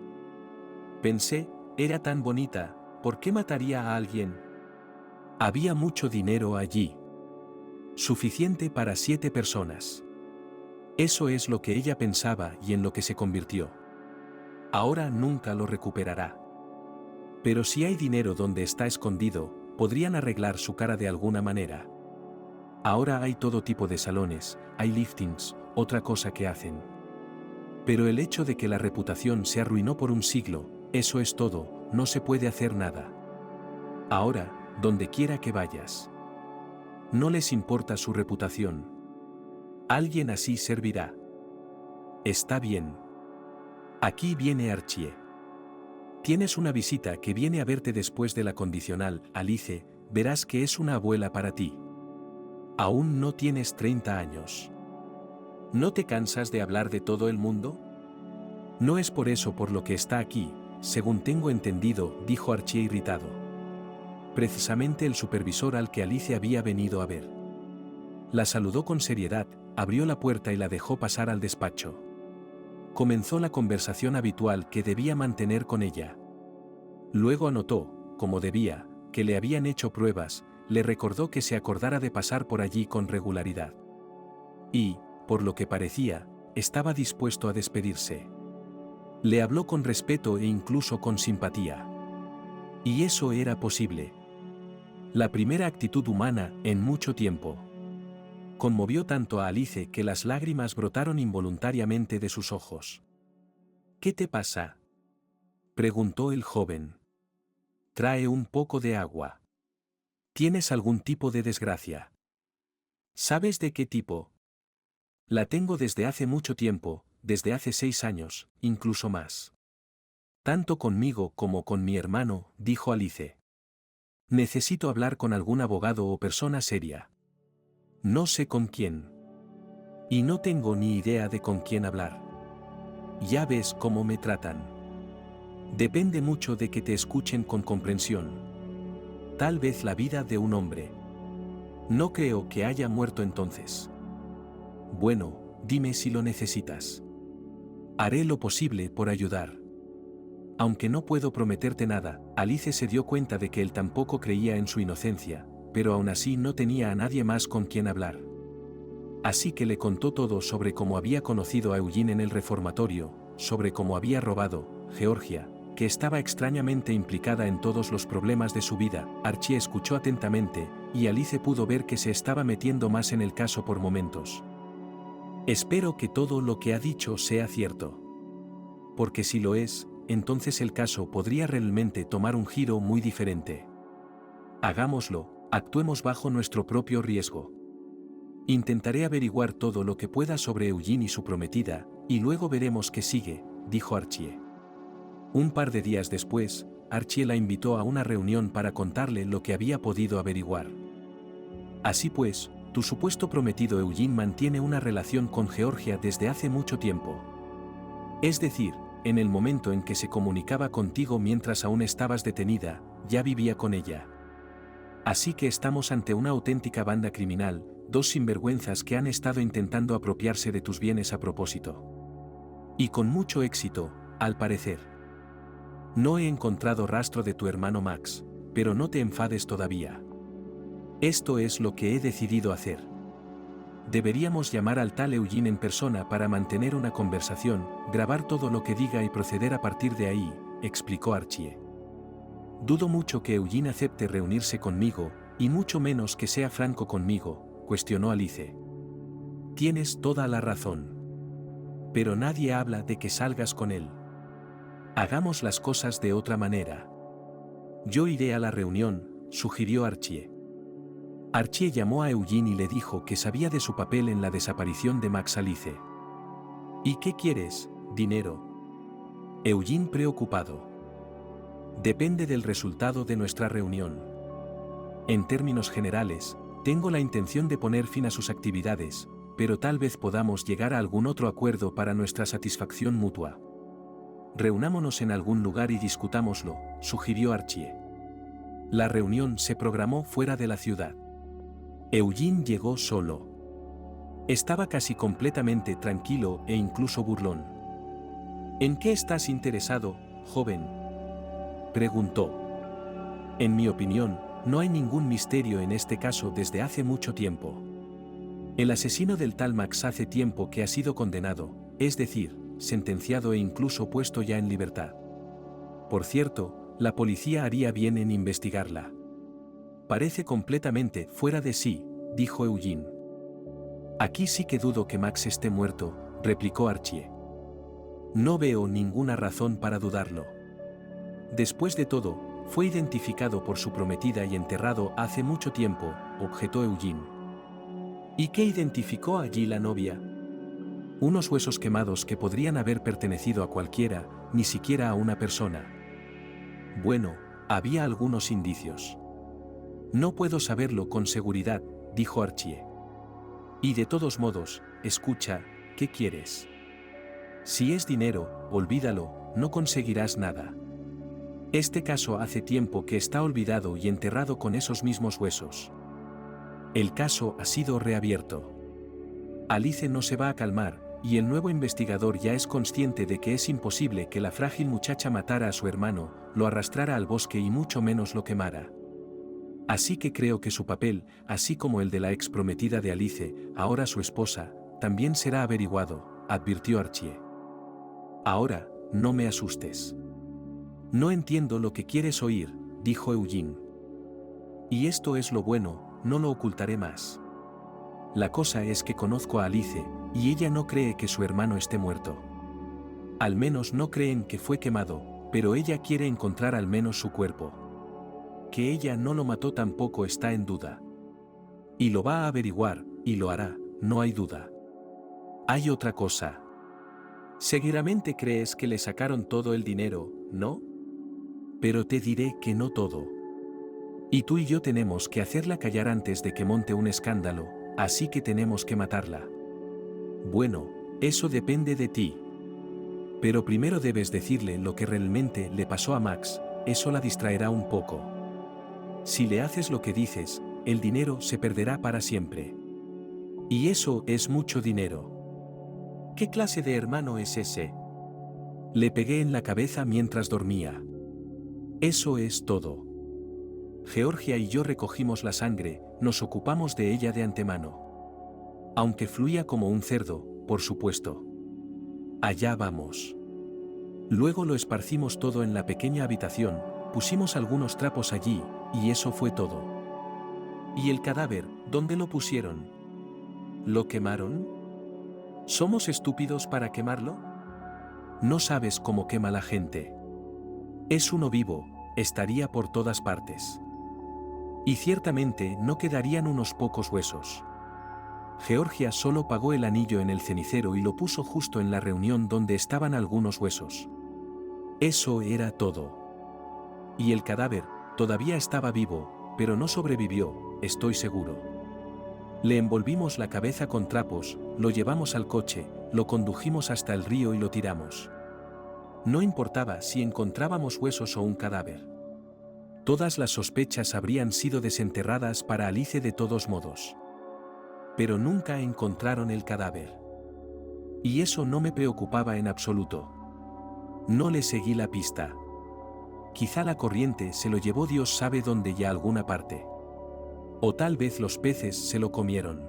Pensé, era tan bonita, ¿por qué mataría a alguien? Había mucho dinero allí. Suficiente para 7 personas. Eso es lo que ella pensaba y en lo que se convirtió. Ahora nunca lo recuperará. Pero si hay dinero donde está escondido, podrían arreglar su cara de alguna manera. Ahora hay todo tipo de salones, hay liftings, otra cosa que hacen. Pero el hecho de que la reputación se arruinó por un siglo, eso es todo, no se puede hacer nada. Ahora, donde quiera que vayas. No les importa su reputación. Alguien así servirá. Está bien. Aquí viene Archie. Tienes una visita que viene a verte después de la condicional, Alice, verás que es una abuela para ti. Aún no tienes 30 años. ¿No te cansas de hablar de todo el mundo? No es por eso por lo que está aquí, según tengo entendido, dijo Archie irritado. Precisamente el supervisor al que Alice había venido a ver. La saludó con seriedad, abrió la puerta y la dejó pasar al despacho. Comenzó la conversación habitual que debía mantener con ella. Luego anotó, como debía, que le habían hecho pruebas, le recordó que se acordara de pasar por allí con regularidad. Y, por lo que parecía, estaba dispuesto a despedirse. Le habló con respeto e incluso con simpatía. Y eso era posible. La primera actitud humana en mucho tiempo. Conmovió tanto a Alice que las lágrimas brotaron involuntariamente de sus ojos. ¿Qué te pasa?, preguntó el joven. Trae un poco de agua. ¿Tienes algún tipo de desgracia? ¿Sabes de qué tipo? La tengo desde hace mucho tiempo, desde hace 6 años, incluso más. Tanto conmigo como con mi hermano, dijo Alice. Necesito hablar con algún abogado o persona seria. No sé con quién. Y no tengo ni idea de con quién hablar. Ya ves cómo me tratan. Depende mucho de que te escuchen con comprensión. Tal vez la vida de un hombre. No creo que haya muerto entonces. Bueno, dime si lo necesitas. Haré lo posible por ayudar. Aunque no puedo prometerte nada, Alice se dio cuenta de que él tampoco creía en su inocencia, pero aún así no tenía a nadie más con quien hablar. Así que le contó todo sobre cómo había conocido a Eugene en el reformatorio, sobre cómo había robado, Georgia, que estaba extrañamente implicada en todos los problemas de su vida. Archie escuchó atentamente, y Alice pudo ver que se estaba metiendo más en el caso por momentos. Espero que todo lo que ha dicho sea cierto. Porque si lo es, entonces el caso podría realmente tomar un giro muy diferente. Hagámoslo, actuemos bajo nuestro propio riesgo. Intentaré averiguar todo lo que pueda sobre Eugene y su prometida, y luego veremos qué sigue, dijo Archie. Un par de días después, Archie la invitó a una reunión para contarle lo que había podido averiguar. Así pues, tu supuesto prometido Eugene mantiene una relación con Georgia desde hace mucho tiempo. Es decir, en el momento en que se comunicaba contigo mientras aún estabas detenida, ya vivía con ella. Así que estamos ante una auténtica banda criminal, 2 sinvergüenzas que han estado intentando apropiarse de tus bienes a propósito. Y con mucho éxito, al parecer. No he encontrado rastro de tu hermano Max, pero no te enfades todavía. Esto es lo que he decidido hacer. Deberíamos llamar al tal Eugene en persona para mantener una conversación, grabar todo lo que diga y proceder a partir de ahí, explicó Archie. Dudo mucho que Eugene acepte reunirse conmigo, y mucho menos que sea franco conmigo, cuestionó Alice. Tienes toda la razón. Pero nadie habla de que salgas con él. Hagamos las cosas de otra manera. Yo iré a la reunión, sugirió Archie. Archie llamó a Eugene y le dijo que sabía de su papel en la desaparición de Max Alice. ¿Y qué quieres, dinero? Eugene preocupado. Depende del resultado de nuestra reunión. En términos generales, tengo la intención de poner fin a sus actividades, pero tal vez podamos llegar a algún otro acuerdo para nuestra satisfacción mutua. Reunámonos en algún lugar y discutámoslo, sugirió Archie. La reunión se programó fuera de la ciudad. Eugene llegó solo. Estaba casi completamente tranquilo e incluso burlón. ¿En qué estás interesado, joven?, preguntó. En mi opinión, no hay ningún misterio en este caso desde hace mucho tiempo. El asesino del tal Max hace tiempo que ha sido condenado, es decir, sentenciado e incluso puesto ya en libertad. Por cierto, la policía haría bien en investigarla. Parece completamente fuera de sí, dijo Eugene. Aquí sí que dudo que Max esté muerto, replicó Archie. No veo ninguna razón para dudarlo. Después de todo, fue identificado por su prometida y enterrado hace mucho tiempo, objetó Eugene. ¿Y qué identificó allí la novia? Unos huesos quemados que podrían haber pertenecido a cualquiera, ni siquiera a una persona. Bueno, había algunos indicios. No puedo saberlo con seguridad, dijo Archie. Y de todos modos, escucha, ¿qué quieres? Si es dinero, olvídalo, no conseguirás nada. Este caso hace tiempo que está olvidado y enterrado con esos mismos huesos. El caso ha sido reabierto. Alice no se va a calmar, y el nuevo investigador ya es consciente de que es imposible que la frágil muchacha matara a su hermano, lo arrastrara al bosque y mucho menos lo quemara. Así que creo que su papel, así como el de la ex prometida de Alice, ahora su esposa, también será averiguado, advirtió Archie. Ahora, no me asustes. No entiendo lo que quieres oír, dijo Eugene. Y esto es lo bueno, no lo ocultaré más. La cosa es que conozco a Alice, y ella no cree que su hermano esté muerto. Al menos no creen que fue quemado, pero ella quiere encontrar al menos su cuerpo. Que ella no lo mató tampoco está en duda. Y lo va a averiguar, y lo hará, no hay duda. Hay otra cosa. Seguramente crees que le sacaron todo el dinero, ¿no? Pero te diré que no todo. Y tú y yo tenemos que hacerla callar antes de que monte un escándalo, así que tenemos que matarla. Bueno, eso depende de ti. Pero primero debes decirle lo que realmente le pasó a Max, eso la distraerá un poco. Si le haces lo que dices, el dinero se perderá para siempre. Y eso es mucho dinero. ¿Qué clase de hermano es ese? Le pegué en la cabeza mientras dormía. Eso es todo. Georgia y yo recogimos la sangre, nos ocupamos de ella de antemano. Aunque fluía como un cerdo, por supuesto. Allá vamos. Luego lo esparcimos todo en la pequeña habitación, pusimos algunos trapos allí, y eso fue todo. ¿Y el cadáver, dónde lo pusieron? ¿Lo quemaron? ¿Somos estúpidos para quemarlo? No sabes cómo quema la gente. Es uno vivo, estaría por todas partes. Y ciertamente no quedarían unos pocos huesos. Georgia solo pagó el anillo en el cenicero y lo puso justo en la reunión donde estaban algunos huesos. Eso era todo. Y el cadáver, todavía estaba vivo, pero no sobrevivió, estoy seguro. Le envolvimos la cabeza con trapos, lo llevamos al coche, lo condujimos hasta el río y lo tiramos. No importaba si encontrábamos huesos o un cadáver. Todas las sospechas habrían sido desenterradas para Alice de todos modos. Pero nunca encontraron el cadáver. Y eso no me preocupaba en absoluto. No le seguí la pista. Quizá la corriente se lo llevó Dios sabe dónde ya alguna parte. O tal vez los peces se lo comieron.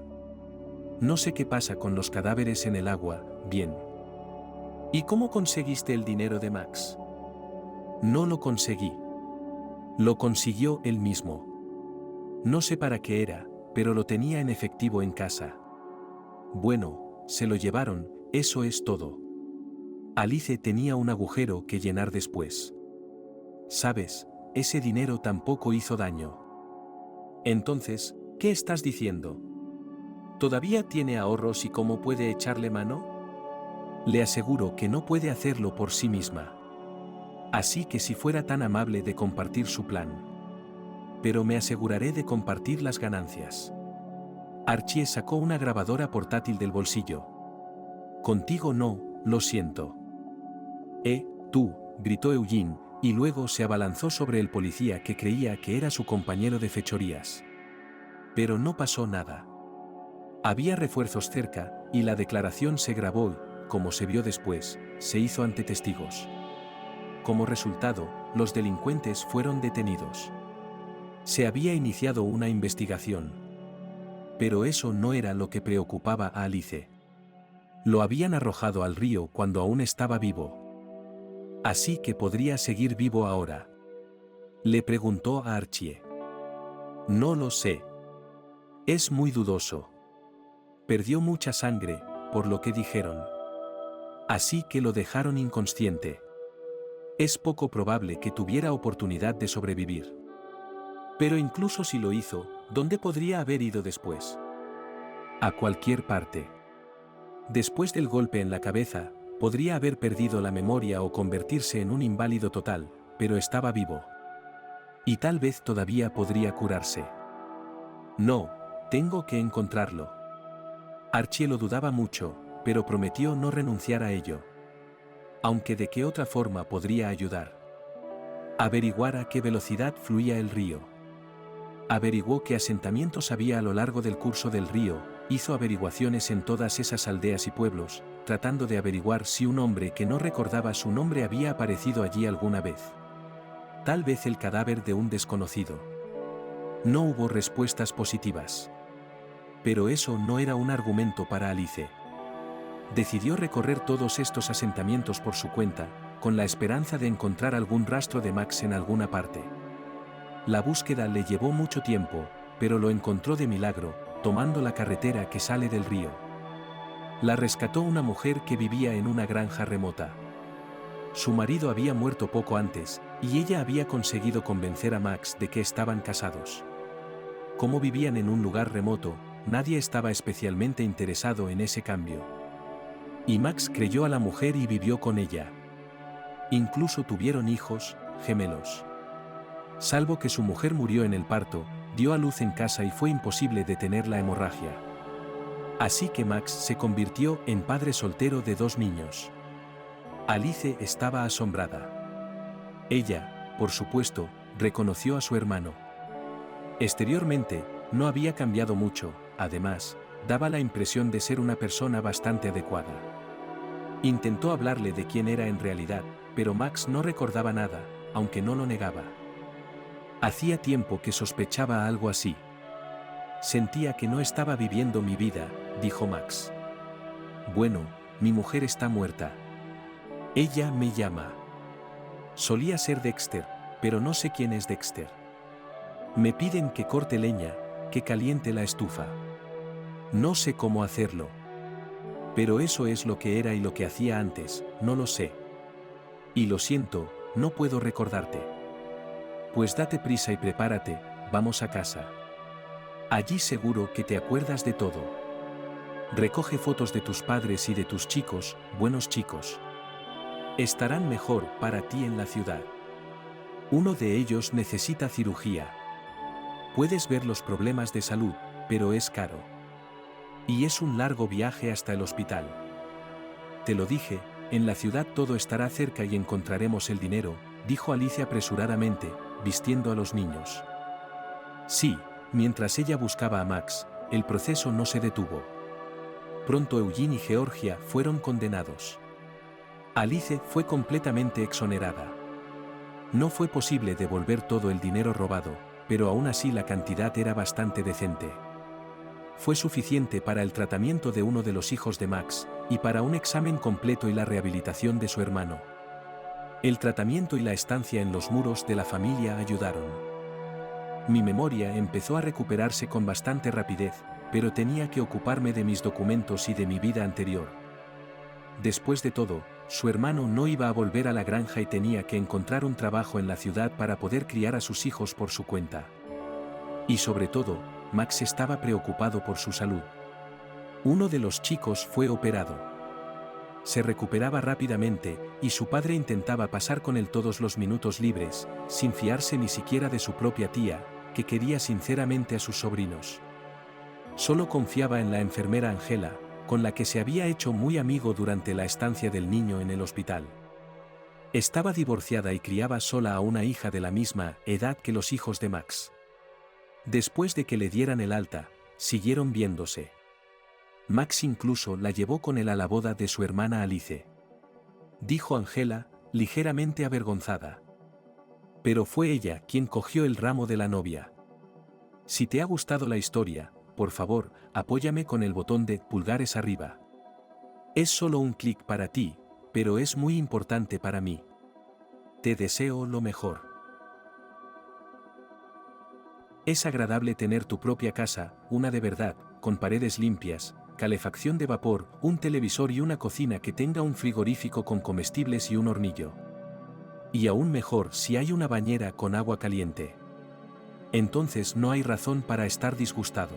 No sé qué pasa con los cadáveres en el agua, bien. ¿Y cómo conseguiste el dinero de Max? No lo conseguí. Lo consiguió él mismo. No sé para qué era, pero lo tenía en efectivo en casa. Bueno, se lo llevaron, eso es todo. Alice tenía un agujero que llenar después. Sabes, ese dinero tampoco hizo daño. Entonces, ¿qué estás diciendo? ¿Todavía tiene ahorros y cómo puede echarle mano? Le aseguro que no puede hacerlo por sí misma. Así que si fuera tan amable de compartir su plan. Pero me aseguraré de compartir las ganancias. Archie sacó una grabadora portátil del bolsillo. Contigo no, lo siento. Tú, gritó Eugene, y luego se abalanzó sobre el policía que creía que era su compañero de fechorías. Pero no pasó nada. Había refuerzos cerca, y la declaración se grabó y, como se vio después, se hizo ante testigos. Como resultado, los delincuentes fueron detenidos. Se había iniciado una investigación. Pero eso no era lo que preocupaba a Alice. Lo habían arrojado al río cuando aún estaba vivo. Así que podría seguir vivo ahora. Le preguntó a Archie. No lo sé. Es muy dudoso. Perdió mucha sangre, por lo que dijeron. Así que lo dejaron inconsciente. Es poco probable que tuviera oportunidad de sobrevivir. Pero incluso si lo hizo, ¿dónde podría haber ido después? A cualquier parte. Después del golpe en la cabeza, podría haber perdido la memoria o convertirse en un inválido total, pero estaba vivo. Y tal vez todavía podría curarse. No, tengo que encontrarlo. Archie lo dudaba mucho, pero prometió no renunciar a ello. Aunque de qué otra forma podría ayudar. Averiguar a qué velocidad fluía el río. Averiguó qué asentamientos había a lo largo del curso del río, hizo averiguaciones en todas esas aldeas y pueblos, tratando de averiguar si un hombre que no recordaba su nombre había aparecido allí alguna vez. Tal vez el cadáver de un desconocido. No hubo respuestas positivas. Pero eso no era un argumento para Alice. Decidió recorrer todos estos asentamientos por su cuenta, con la esperanza de encontrar algún rastro de Max en alguna parte. La búsqueda le llevó mucho tiempo, pero lo encontró de milagro, tomando la carretera que sale del río. La rescató una mujer que vivía en una granja remota. Su marido había muerto poco antes, y ella había conseguido convencer a Max de que estaban casados. Como vivían en un lugar remoto, nadie estaba especialmente interesado en ese cambio. Y Max creyó a la mujer y vivió con ella. Incluso tuvieron hijos, gemelos. Salvo que su mujer murió en el parto, dio a luz en casa y fue imposible detener la hemorragia. Así que Max se convirtió en padre soltero de 2 niños. Alice estaba asombrada. Ella, por supuesto, reconoció a su hermano. Exteriormente, no había cambiado mucho, además, daba la impresión de ser una persona bastante adecuada. Intentó hablarle de quién era en realidad, pero Max no recordaba nada, aunque no lo negaba. Hacía tiempo que sospechaba algo así. Sentía que no estaba viviendo mi vida, dijo Max. Bueno, mi mujer está muerta. Ella me llama. Solía ser Dexter, pero no sé quién es Dexter. Me piden que corte leña, que caliente la estufa. No sé cómo hacerlo. Pero eso es lo que era y lo que hacía antes, no lo sé. Y lo siento, no puedo recordarte. Pues date prisa y prepárate, vamos a casa. Allí seguro que te acuerdas de todo. Recoge fotos de tus padres y de tus chicos, buenos chicos. Estarán mejor para ti en la ciudad. Uno de ellos necesita cirugía. Puedes ver los problemas de salud, pero es caro. Y es un largo viaje hasta el hospital. Te lo dije, en la ciudad todo estará cerca y encontraremos el dinero, dijo Alicia apresuradamente, vistiendo a los niños. Sí, mientras ella buscaba a Max, el proceso no se detuvo. Pronto Eugene y Georgia fueron condenados. Alice fue completamente exonerada. No fue posible devolver todo el dinero robado, pero aún así la cantidad era bastante decente. Fue suficiente para el tratamiento de uno de los hijos de Max, y para un examen completo y la rehabilitación de su hermano. El tratamiento y la estancia en los muros de la familia ayudaron. Mi memoria empezó a recuperarse con bastante rapidez, pero tenía que ocuparme de mis documentos y de mi vida anterior. Después de todo, su hermano no iba a volver a la granja y tenía que encontrar un trabajo en la ciudad para poder criar a sus hijos por su cuenta. Y sobre todo, Max estaba preocupado por su salud. Uno de los chicos fue operado. Se recuperaba rápidamente, y su padre intentaba pasar con él todos los minutos libres, sin fiarse ni siquiera de su propia tía, que quería sinceramente a sus sobrinos. Solo confiaba en la enfermera Angela, con la que se había hecho muy amigo durante la estancia del niño en el hospital. Estaba divorciada y criaba sola a una hija de la misma edad que los hijos de Max. Después de que le dieran el alta, siguieron viéndose. Max incluso la llevó con él a la boda de su hermana Alice. Dijo Angela, ligeramente avergonzada. Pero fue ella quien cogió el ramo de la novia. Si te ha gustado la historia, por favor, apóyame con el botón de pulgares arriba. Es solo un clic para ti, pero es muy importante para mí. Te deseo lo mejor. Es agradable tener tu propia casa, una de verdad, con paredes limpias, calefacción de vapor, un televisor y una cocina que tenga un frigorífico con comestibles y un hornillo. Y aún mejor si hay una bañera con agua caliente. Entonces no hay razón para estar disgustado.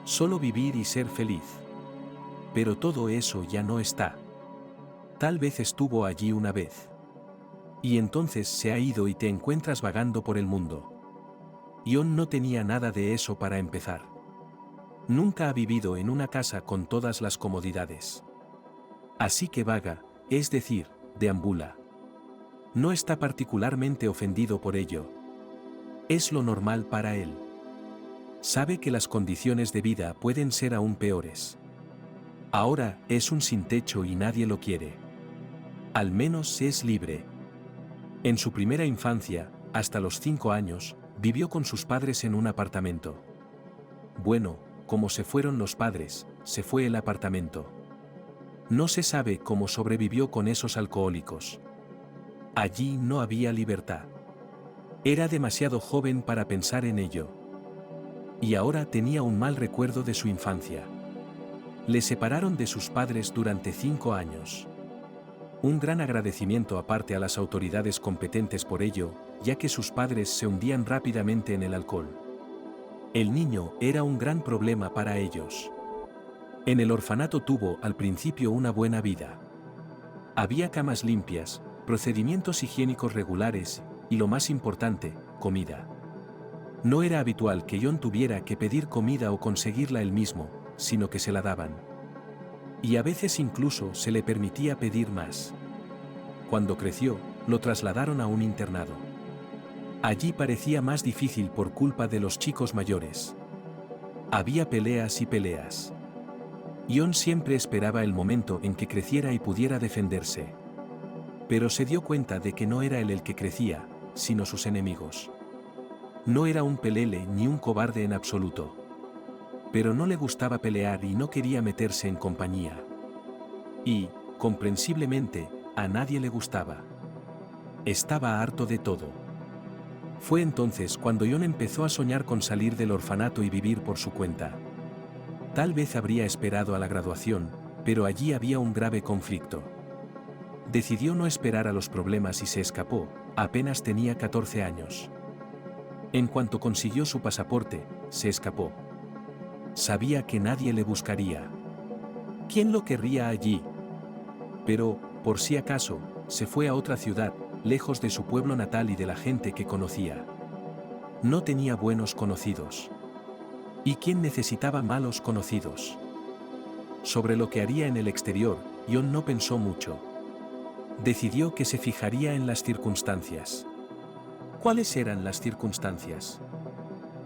Solo vivir y ser feliz. Pero todo eso ya no está. Tal vez estuvo allí una vez. Y entonces se ha ido y te encuentras vagando por el mundo. Ion no tenía nada de eso para empezar. Nunca ha vivido en una casa con todas las comodidades. Así que vaga, es decir, deambula. No está particularmente ofendido por ello. Es lo normal para él. Sabe que las condiciones de vida pueden ser aún peores. Ahora es un sin techo y nadie lo quiere. Al menos es libre. En su primera infancia, hasta los 5 años, vivió con sus padres en un apartamento. Bueno, como se fueron los padres, se fue el apartamento. No se sabe cómo sobrevivió con esos alcohólicos. Allí no había libertad. Era demasiado joven para pensar en ello. Y ahora tenía un mal recuerdo de su infancia. Le separaron de sus padres durante 5 años. Un gran agradecimiento aparte a las autoridades competentes por ello, ya que sus padres se hundían rápidamente en el alcohol. El niño era un gran problema para ellos. En el orfanato tuvo al principio una buena vida. Había camas limpias, procedimientos higiénicos regulares, y lo más importante, comida. No era habitual que Ion tuviera que pedir comida o conseguirla él mismo, sino que se la daban. Y a veces incluso se le permitía pedir más. Cuando creció, lo trasladaron a un internado. Allí parecía más difícil por culpa de los chicos mayores. Había peleas y peleas. Ion siempre esperaba el momento en que creciera y pudiera defenderse. Pero se dio cuenta de que no era él el que crecía, sino sus enemigos. No era un pelele ni un cobarde en absoluto. Pero no le gustaba pelear y no quería meterse en compañía. Y, comprensiblemente, a nadie le gustaba. Estaba harto de todo. Fue entonces cuando Ion empezó a soñar con salir del orfanato y vivir por su cuenta. Tal vez habría esperado a la graduación, pero allí había un grave conflicto. Decidió no esperar a los problemas y se escapó, apenas tenía 14 años. En cuanto consiguió su pasaporte, se escapó. Sabía que nadie le buscaría. ¿Quién lo querría allí? Pero, por si acaso, se fue a otra ciudad, lejos de su pueblo natal y de la gente que conocía. No tenía buenos conocidos. ¿Y quién necesitaba malos conocidos? Sobre lo que haría en el exterior, Ion no pensó mucho. Decidió que se fijaría en las circunstancias. ¿Cuáles eran las circunstancias?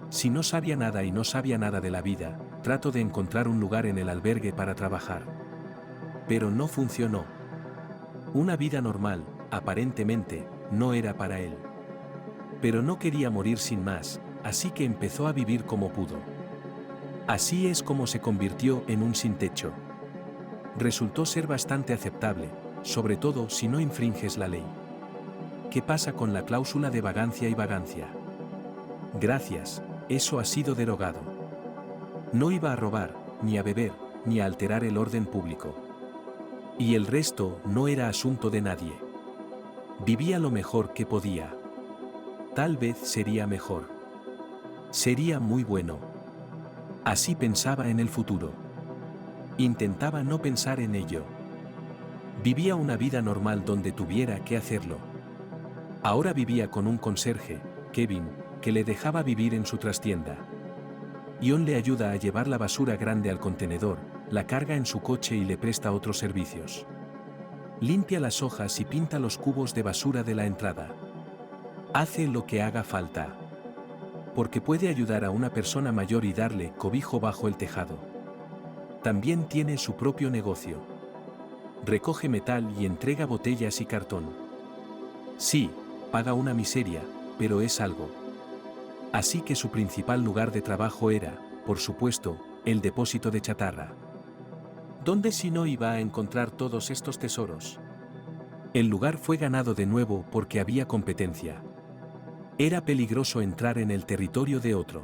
Si no sabía nada y no sabía nada de la vida, trató de encontrar un lugar en el albergue para trabajar. Pero no funcionó. Una vida normal, aparentemente, no era para él. Pero no quería morir sin más, así que empezó a vivir como pudo. Así es como se convirtió en un sin techo. Resultó ser bastante aceptable, sobre todo si no infringes la ley. ¿Qué pasa con la cláusula de vagancia y vagancia? Gracias, eso ha sido derogado. No iba a robar, ni a beber, ni a alterar el orden público. Y el resto no era asunto de nadie. Vivía lo mejor que podía. Tal vez sería mejor. Sería muy bueno. Así pensaba en el futuro. Intentaba no pensar en ello. Vivía una vida normal donde tuviera que hacerlo. Ahora vivía con un conserje, Kevin, que le dejaba vivir en su trastienda. Ion le ayuda a llevar la basura grande al contenedor, la carga en su coche y le presta otros servicios. Limpia las hojas y pinta los cubos de basura de la entrada. Hace lo que haga falta. Porque puede ayudar a una persona mayor y darle cobijo bajo el tejado. También tiene su propio negocio. Recoge metal y entrega botellas y cartón. Sí, paga una miseria, pero es algo. Así que su principal lugar de trabajo era, por supuesto, el depósito de chatarra. ¿Dónde si no iba a encontrar todos estos tesoros? El lugar fue ganado de nuevo porque había competencia. Era peligroso entrar en el territorio de otro.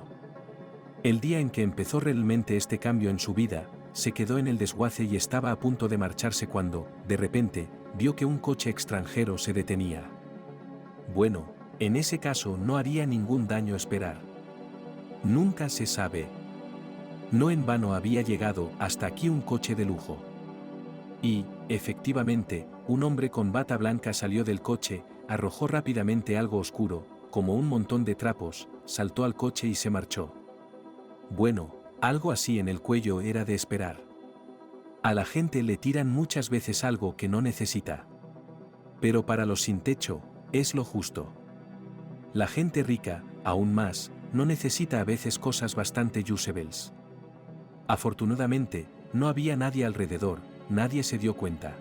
El día en que empezó realmente este cambio en su vida, se quedó en el desguace y estaba a punto de marcharse cuando, de repente, vio que un coche extranjero se detenía. Bueno, en ese caso no haría ningún daño esperar. Nunca se sabe. No en vano había llegado hasta aquí un coche de lujo. Y, efectivamente, un hombre con bata blanca salió del coche, arrojó rápidamente algo oscuro, como un montón de trapos, saltó al coche y se marchó. Bueno, algo así en el cuello era de esperar. A la gente le tiran muchas veces algo que no necesita. Pero para los sin techo, es lo justo. La gente rica, aún más, no necesita a veces cosas bastante usables. Afortunadamente, no había nadie alrededor, nadie se dio cuenta.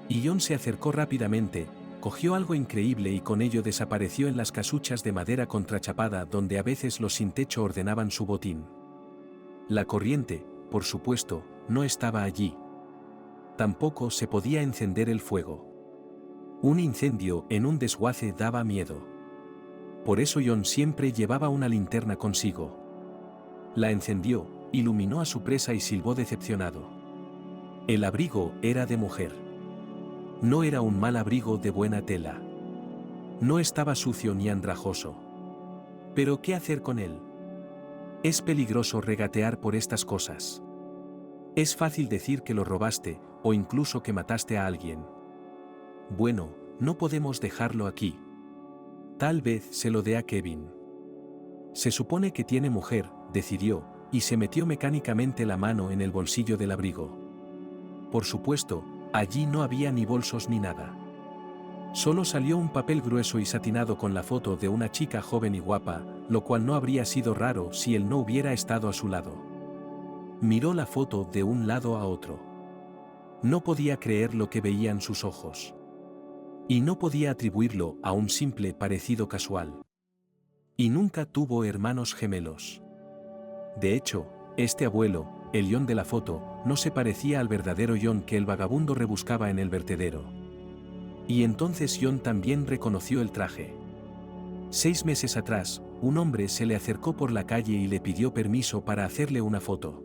Y John se acercó rápidamente, cogió algo increíble y con ello desapareció en las casuchas de madera contrachapada donde a veces los sin techo ordenaban su botín. La corriente, por supuesto, no estaba allí. Tampoco se podía encender el fuego. Un incendio en un desguace daba miedo. Por eso John siempre llevaba una linterna consigo. La encendió, iluminó a su presa y silbó decepcionado. El abrigo era de mujer. No era un mal abrigo de buena tela. No estaba sucio ni andrajoso. Pero ¿qué hacer con él? Es peligroso regatear por estas cosas. Es fácil decir que lo robaste, o incluso que mataste a alguien. Bueno, no podemos dejarlo aquí. Tal vez se lo dé a Kevin. Se supone que tiene mujer, decidió, y se metió mecánicamente la mano en el bolsillo del abrigo. Por supuesto, allí no había ni bolsos ni nada. Solo salió un papel grueso y satinado con la foto de una chica joven y guapa, lo cual no habría sido raro si él no hubiera estado a su lado. Miró la foto de un lado a otro. No podía creer lo que veían sus ojos. Y no podía atribuirlo a un simple parecido casual. Y nunca tuvo hermanos gemelos. De hecho, este abuelo, el John de la foto, no se parecía al verdadero John que el vagabundo rebuscaba en el vertedero. Y entonces John también reconoció el traje. 6 meses atrás, un hombre se le acercó por la calle y le pidió permiso para hacerle una foto.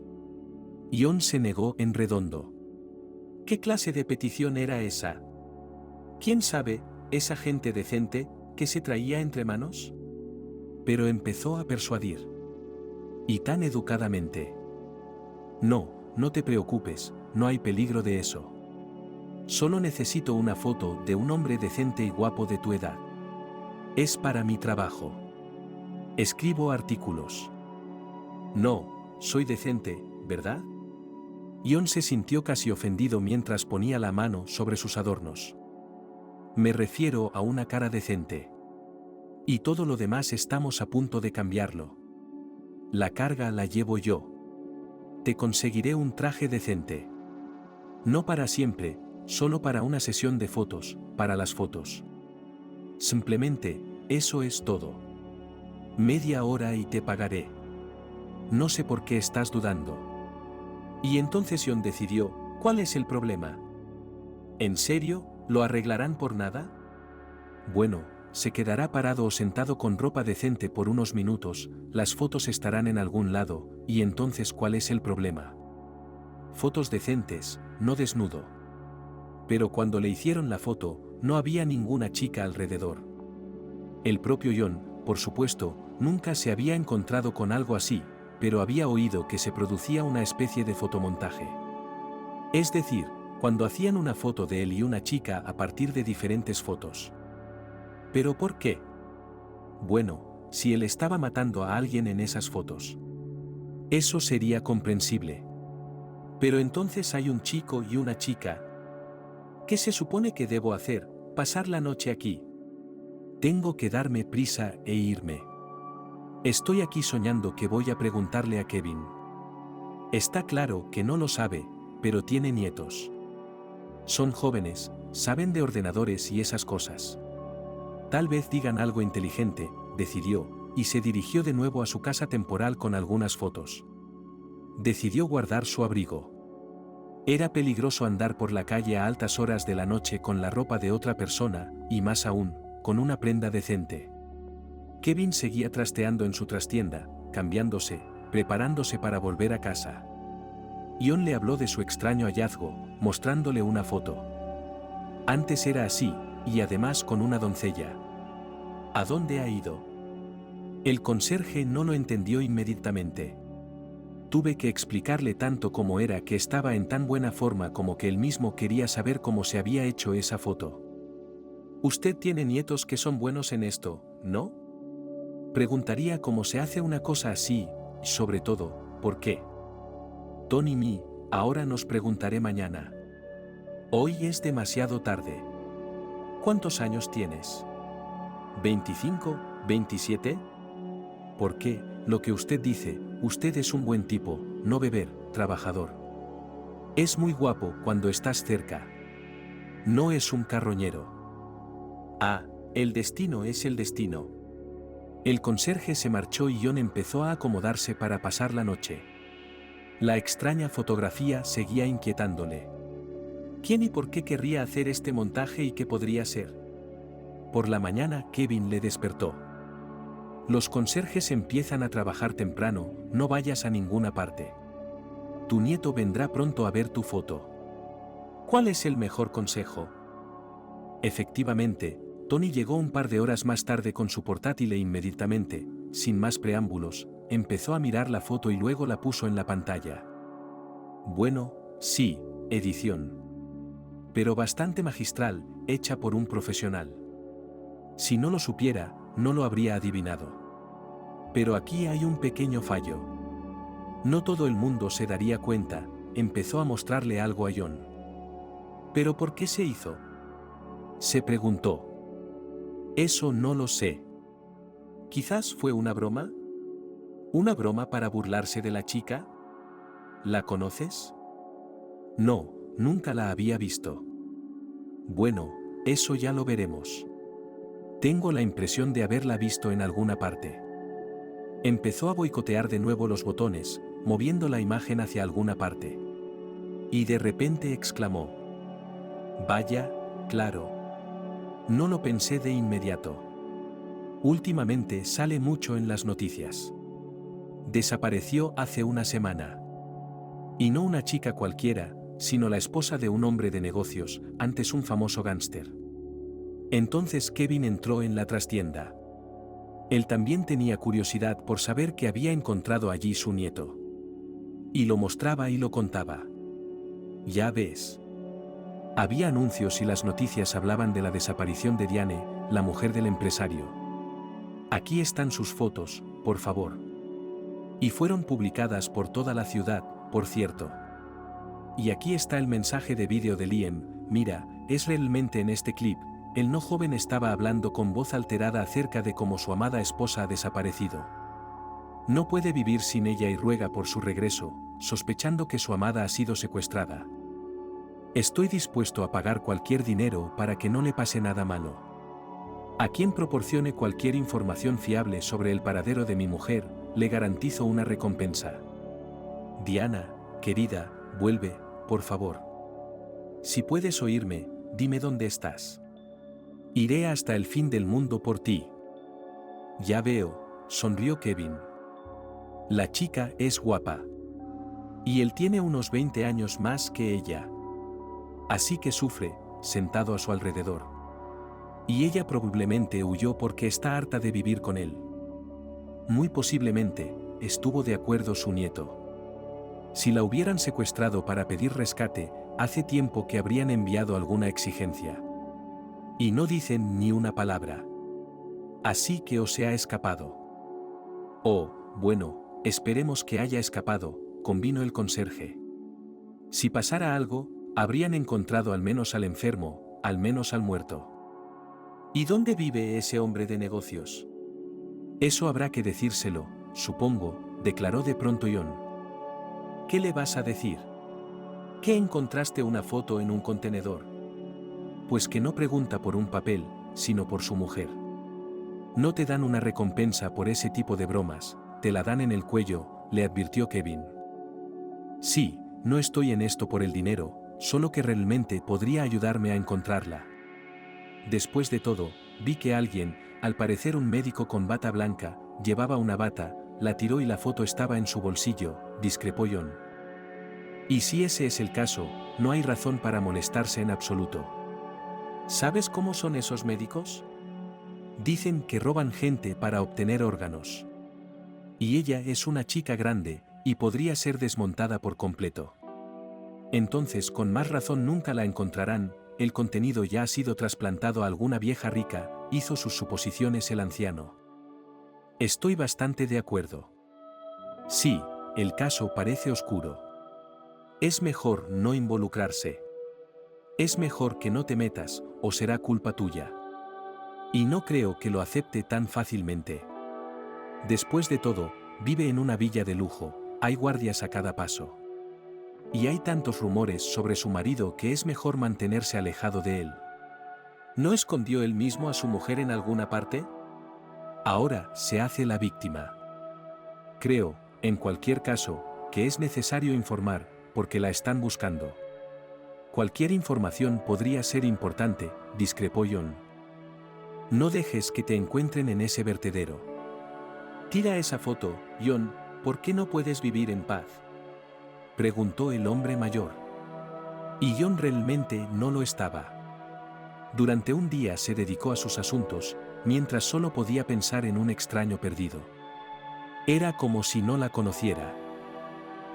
John se negó en redondo. ¿Qué clase de petición era esa? ¿Quién sabe, esa gente decente, qué se traía entre manos? Pero empezó a persuadir. Y tan educadamente. No, no te preocupes, no hay peligro de eso. Solo necesito una foto de un hombre decente y guapo de tu edad. Es para mi trabajo. Escribo artículos. No, soy decente, ¿verdad? John se sintió casi ofendido mientras ponía la mano sobre sus adornos. Me refiero a una cara decente. Y todo lo demás estamos a punto de cambiarlo. La carga la llevo yo. Te conseguiré un traje decente. No para siempre, solo para una sesión de fotos, para las fotos. Simplemente, eso es todo. Media hora y te pagaré. No sé por qué estás dudando. Y entonces John decidió, ¿cuál es el problema? ¿En serio, lo arreglarán por nada? Bueno, se quedará parado o sentado con ropa decente por unos minutos, las fotos estarán en algún lado, y entonces ¿cuál es el problema? Fotos decentes, no desnudo. Pero cuando le hicieron la foto, no había ninguna chica alrededor. El propio John, por supuesto, nunca se había encontrado con algo así, pero había oído que se producía una especie de fotomontaje. Es decir, cuando hacían una foto de él y una chica a partir de diferentes fotos. ¿Pero por qué? Bueno, si él estaba matando a alguien en esas fotos. Eso sería comprensible. Pero entonces hay un chico y una chica. ¿Qué se supone que debo hacer? ¿Pasar la noche aquí? Tengo que darme prisa e irme. Estoy aquí soñando que voy a preguntarle a Kevin. Está claro que no lo sabe, pero tiene nietos. Son jóvenes, saben de ordenadores y esas cosas. Tal vez digan algo inteligente, decidió, y se dirigió de nuevo a su casa temporal con algunas fotos. Decidió guardar su abrigo. Era peligroso andar por la calle a altas horas de la noche con la ropa de otra persona, y más aún, con una prenda decente. Kevin seguía trasteando en su trastienda, cambiándose, preparándose para volver a casa. John le habló de su extraño hallazgo, mostrándole una foto. Antes era así, y además con una doncella. ¿A dónde ha ido? El conserje no lo entendió inmediatamente. Tuve que explicarle tanto cómo era que estaba en tan buena forma como que él mismo quería saber cómo se había hecho esa foto. Usted tiene nietos que son buenos en esto, ¿no? Preguntaría cómo se hace una cosa así, y sobre todo, ¿por qué? Tony me, ahora nos preguntaré mañana. Hoy es demasiado tarde. ¿Cuántos años tienes? ¿25? ¿27? ¿Por qué? Lo que usted dice, usted es un buen tipo, no beber, trabajador. Es muy guapo cuando estás cerca. No es un carroñero. Ah, el destino es el destino. El conserje se marchó y John empezó a acomodarse para pasar la noche. La extraña fotografía seguía inquietándole. ¿Quién y por qué querría hacer este montaje y qué podría ser? Por la mañana Kevin le despertó. Los conserjes empiezan a trabajar temprano, no vayas a ninguna parte. Tu nieto vendrá pronto a ver tu foto. ¿Cuál es el mejor consejo? Efectivamente, Tony llegó un par de horas más tarde con su portátil e inmediatamente, sin más preámbulos, empezó a mirar la foto y luego la puso en la pantalla. Bueno, sí, edición. Pero bastante magistral, hecha por un profesional. Si no lo supiera, no lo habría adivinado. Pero aquí hay un pequeño fallo. No todo el mundo se daría cuenta, empezó a mostrarle algo a John. ¿Pero por qué se hizo? Se preguntó. Eso no lo sé. ¿Quizás fue una broma? ¿Una broma para burlarse de la chica? ¿La conoces? No, nunca la había visto. Bueno, eso ya lo veremos. Tengo la impresión de haberla visto en alguna parte. Empezó a boicotear de nuevo los botones, moviendo la imagen hacia alguna parte. Y de repente exclamó. Vaya, claro. No lo pensé de inmediato. Últimamente sale mucho en las noticias. Desapareció hace una semana. Y no una chica cualquiera, sino la esposa de un hombre de negocios, antes un famoso gángster. Entonces Kevin entró en la trastienda. Él también tenía curiosidad por saber qué había encontrado allí su nieto. Y lo mostraba y lo contaba. Ya ves. Había anuncios y las noticias hablaban de la desaparición de Diane, la mujer del empresario. Aquí están sus fotos, por favor. Y fueron publicadas por toda la ciudad, por cierto. Y aquí está el mensaje de vídeo de Liam, mira, es realmente en este clip. El no joven estaba hablando con voz alterada acerca de cómo su amada esposa ha desaparecido. No puede vivir sin ella y ruega por su regreso, sospechando que su amada ha sido secuestrada. Estoy dispuesto a pagar cualquier dinero para que no le pase nada malo. A quien proporcione cualquier información fiable sobre el paradero de mi mujer, le garantizo una recompensa. Diana, querida, vuelve, por favor. Si puedes oírme, dime dónde estás. Iré hasta el fin del mundo por ti. Ya veo, sonrió Kevin. La chica es guapa. Y él tiene unos 20 años más que ella. Así que sufre, sentado a su alrededor. Y ella probablemente huyó porque está harta de vivir con él. Muy posiblemente, estuvo de acuerdo su nieto. Si la hubieran secuestrado para pedir rescate, hace tiempo que habrían enviado alguna exigencia. Y no dicen ni una palabra. Así que o se ha escapado. Oh, bueno, esperemos que haya escapado, convino el conserje. Si pasara algo, habrían encontrado al menos al enfermo, al menos al muerto. ¿Y dónde vive ese hombre de negocios? Eso habrá que decírselo, supongo, declaró de pronto John. ¿Qué le vas a decir? ¿Que encontraste una foto en un contenedor? Pues que no pregunta por un papel, sino por su mujer. No te dan una recompensa por ese tipo de bromas, te la dan en el cuello, le advirtió Kevin. Sí, no estoy en esto por el dinero, solo que realmente podría ayudarme a encontrarla. Después de todo, vi que alguien, al parecer un médico con bata blanca, llevaba una bata, la tiró y la foto estaba en su bolsillo, discrepó John. Y si ese es el caso, no hay razón para molestarse en absoluto. ¿Sabes cómo son esos médicos? Dicen que roban gente para obtener órganos. Y ella es una chica grande, y podría ser desmontada por completo. Entonces con más razón nunca la encontrarán, el contenido ya ha sido trasplantado a alguna vieja rica, hizo sus suposiciones el anciano. Estoy bastante de acuerdo. Sí, el caso parece oscuro. Es mejor no involucrarse. Es mejor que no te metas, o será culpa tuya. Y no creo que lo acepte tan fácilmente. Después de todo, vive en una villa de lujo, hay guardias a cada paso. Y hay tantos rumores sobre su marido que es mejor mantenerse alejado de él. ¿No escondió él mismo a su mujer en alguna parte? Ahora se hace la víctima. Creo, en cualquier caso, que es necesario informar, porque la están buscando. Cualquier información podría ser importante, discrepó John. No dejes que te encuentren en ese vertedero. Tira esa foto, John, ¿por qué no puedes vivir en paz? Preguntó el hombre mayor. Y John realmente no lo estaba. Durante un día se dedicó a sus asuntos, mientras solo podía pensar en un extraño perdido. Era como si no la conociera.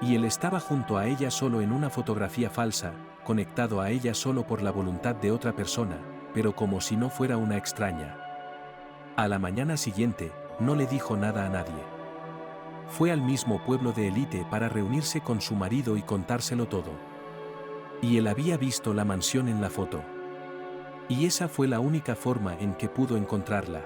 Y él estaba junto a ella solo en una fotografía falsa, conectado a ella solo por la voluntad de otra persona, pero como si no fuera una extraña. A la mañana siguiente, no le dijo nada a nadie. Fue al mismo pueblo de Elite para reunirse con su marido y contárselo todo. Y él había visto la mansión en la foto. Y esa fue la única forma en que pudo encontrarla.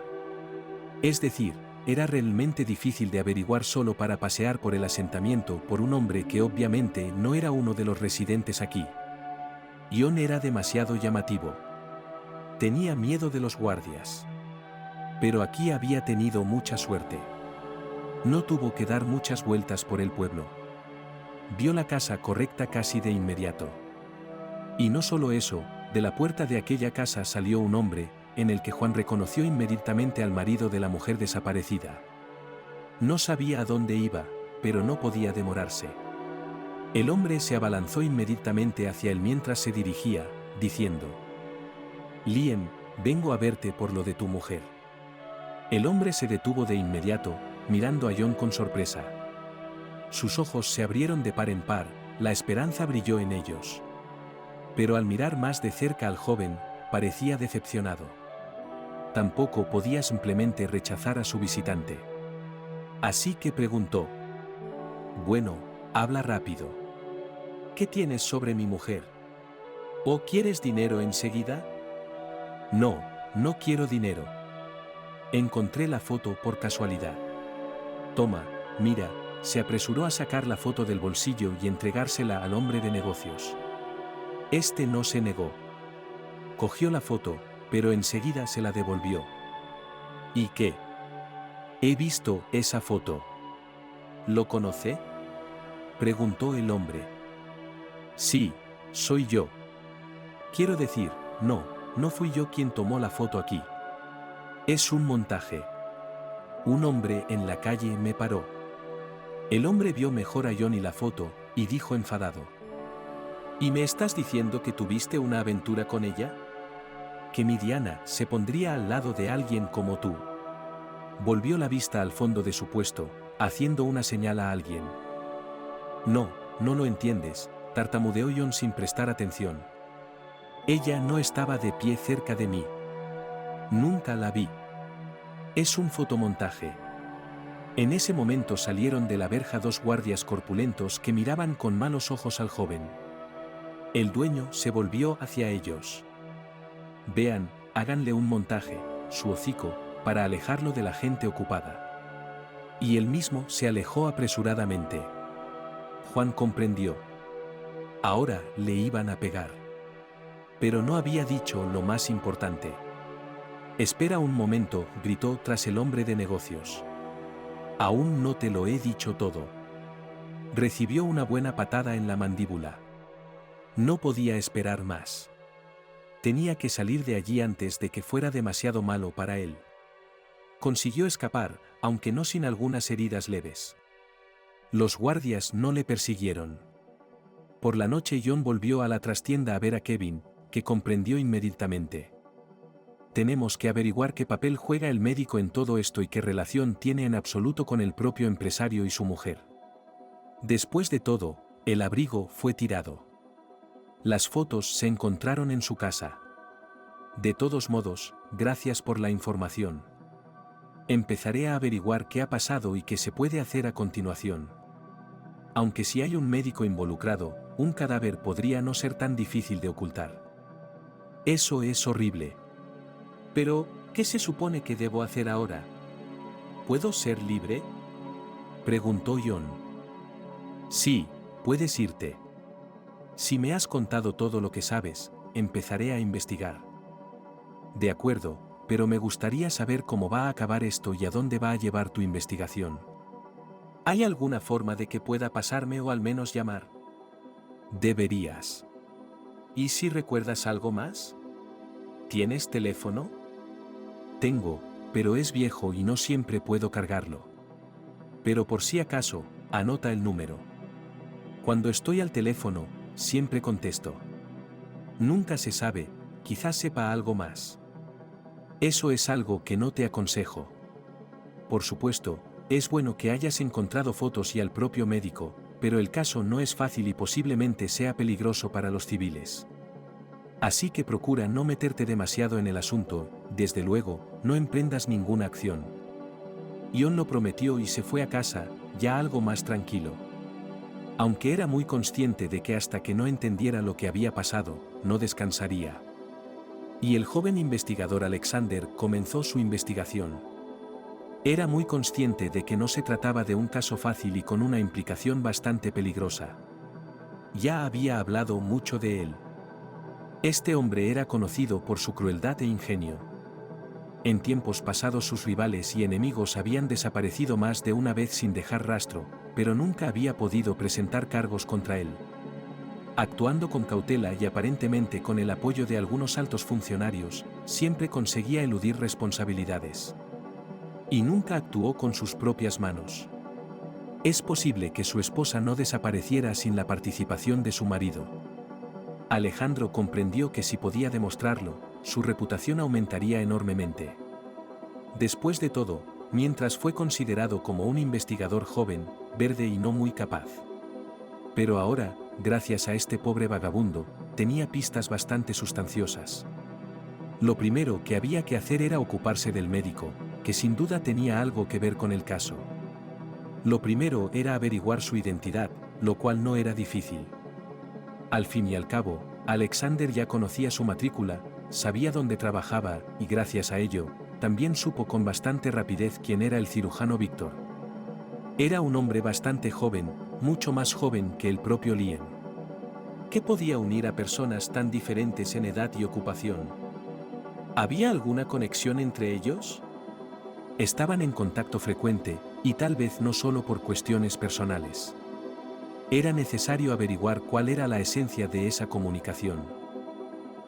Es decir, era realmente difícil de averiguar solo para pasear por el asentamiento por un hombre que obviamente no era uno de los residentes aquí. John era demasiado llamativo. Tenía miedo de los guardias. Pero aquí había tenido mucha suerte. No tuvo que dar muchas vueltas por el pueblo. Vio la casa correcta casi de inmediato. Y no solo eso, de la puerta de aquella casa salió un hombre, en el que Juan reconoció inmediatamente al marido de la mujer desaparecida. No sabía a dónde iba, pero no podía demorarse. El hombre se abalanzó inmediatamente hacia él mientras se dirigía, diciendo: Liam, vengo a verte por lo de tu mujer. El hombre se detuvo de inmediato, mirando a John con sorpresa. Sus ojos se abrieron de par en par, la esperanza brilló en ellos. Pero al mirar más de cerca al joven, parecía decepcionado. Tampoco podía simplemente rechazar a su visitante. Así que preguntó: Bueno, habla rápido. ¿Qué tienes sobre mi mujer? ¿O quieres dinero enseguida? No, no quiero dinero. Encontré la foto por casualidad. Toma, mira, se apresuró a sacar la foto del bolsillo y entregársela al hombre de negocios. Este no se negó. Cogió la foto, pero enseguida se la devolvió. ¿Y qué? He visto esa foto. ¿Lo conoce? Preguntó el hombre. Sí, soy yo. Quiero decir, no fui yo quien tomó la foto aquí. Es un montaje. Un hombre en la calle me paró. El hombre vio mejor a John y la foto, y dijo enfadado: ¿Y me estás diciendo que tuviste una aventura con ella? Que mi Diana se pondría al lado de alguien como tú. Volvió la vista al fondo de su puesto, haciendo una señal a alguien. No lo entiendes, tartamudeó John sin prestar atención. Ella no estaba de pie cerca de mí. Nunca la vi. Es un fotomontaje. En ese momento salieron de la verja dos guardias corpulentos que miraban con malos ojos al joven. El dueño se volvió hacia ellos. Vean, háganle un montaje, su hocico, para alejarlo de la gente ocupada. Y él mismo se alejó apresuradamente. Juan comprendió. Ahora le iban a pegar. Pero no había dicho lo más importante. Espera un momento, gritó tras el hombre de negocios. Aún no te lo he dicho todo. Recibió una buena patada en la mandíbula. No podía esperar más. Tenía que salir de allí antes de que fuera demasiado malo para él. Consiguió escapar, aunque no sin algunas heridas leves. Los guardias no le persiguieron. Por la noche John volvió a la trastienda a ver a Kevin, que comprendió inmediatamente. Tenemos que averiguar qué papel juega el médico en todo esto y qué relación tiene en absoluto con el propio empresario y su mujer. Después de todo, el abrigo fue tirado. Las fotos se encontraron en su casa. De todos modos, gracias por la información. Empezaré a averiguar qué ha pasado y qué se puede hacer a continuación. Aunque si hay un médico involucrado, un cadáver podría no ser tan difícil de ocultar. Eso es horrible. Pero, ¿qué se supone que debo hacer ahora? ¿Puedo ser libre?, preguntó John. Sí, puedes irte. Si me has contado todo lo que sabes, empezaré a investigar. De acuerdo, pero me gustaría saber cómo va a acabar esto y a dónde va a llevar tu investigación. ¿Hay alguna forma de que pueda pasarme o al menos llamar? Deberías. ¿Y si recuerdas algo más? ¿Tienes teléfono? Tengo, pero es viejo y no siempre puedo cargarlo. Pero por si acaso, anota el número. Cuando estoy al teléfono, siempre contesto. Nunca se sabe, quizás sepa algo más. Eso es algo que no te aconsejo. Por supuesto, es bueno que hayas encontrado fotos y al propio médico, pero el caso no es fácil y posiblemente sea peligroso para los civiles. Así que procura no meterte demasiado en el asunto, desde luego, no emprendas ninguna acción. John lo prometió y se fue a casa, ya algo más tranquilo. Aunque era muy consciente de que hasta que no entendiera lo que había pasado, no descansaría. Y el joven investigador Alexander comenzó su investigación. Era muy consciente de que no se trataba de un caso fácil y con una implicación bastante peligrosa. Ya había hablado mucho de él. Este hombre era conocido por su crueldad e ingenio. En tiempos pasados sus rivales y enemigos habían desaparecido más de una vez sin dejar rastro, pero nunca había podido presentar cargos contra él. Actuando con cautela y aparentemente con el apoyo de algunos altos funcionarios, siempre conseguía eludir responsabilidades. Y nunca actuó con sus propias manos. Es posible que su esposa no desapareciera sin la participación de su marido. Alejandro comprendió que si podía demostrarlo, su reputación aumentaría enormemente. Después de todo, mientras fue considerado como un investigador joven, verde y no muy capaz. Pero ahora, gracias a este pobre vagabundo, tenía pistas bastante sustanciosas. Lo primero que había que hacer era ocuparse del médico, que sin duda tenía algo que ver con el caso. Lo primero era averiguar su identidad, lo cual no era difícil. Al fin y al cabo, Alexander ya conocía su matrícula, sabía dónde trabajaba, y gracias a ello, también supo con bastante rapidez quién era el cirujano Víctor. Era un hombre bastante joven, mucho más joven que el propio Liam. ¿Qué podía unir a personas tan diferentes en edad y ocupación? ¿Había alguna conexión entre ellos? Estaban en contacto frecuente, y tal vez no solo por cuestiones personales. Era necesario averiguar cuál era la esencia de esa comunicación.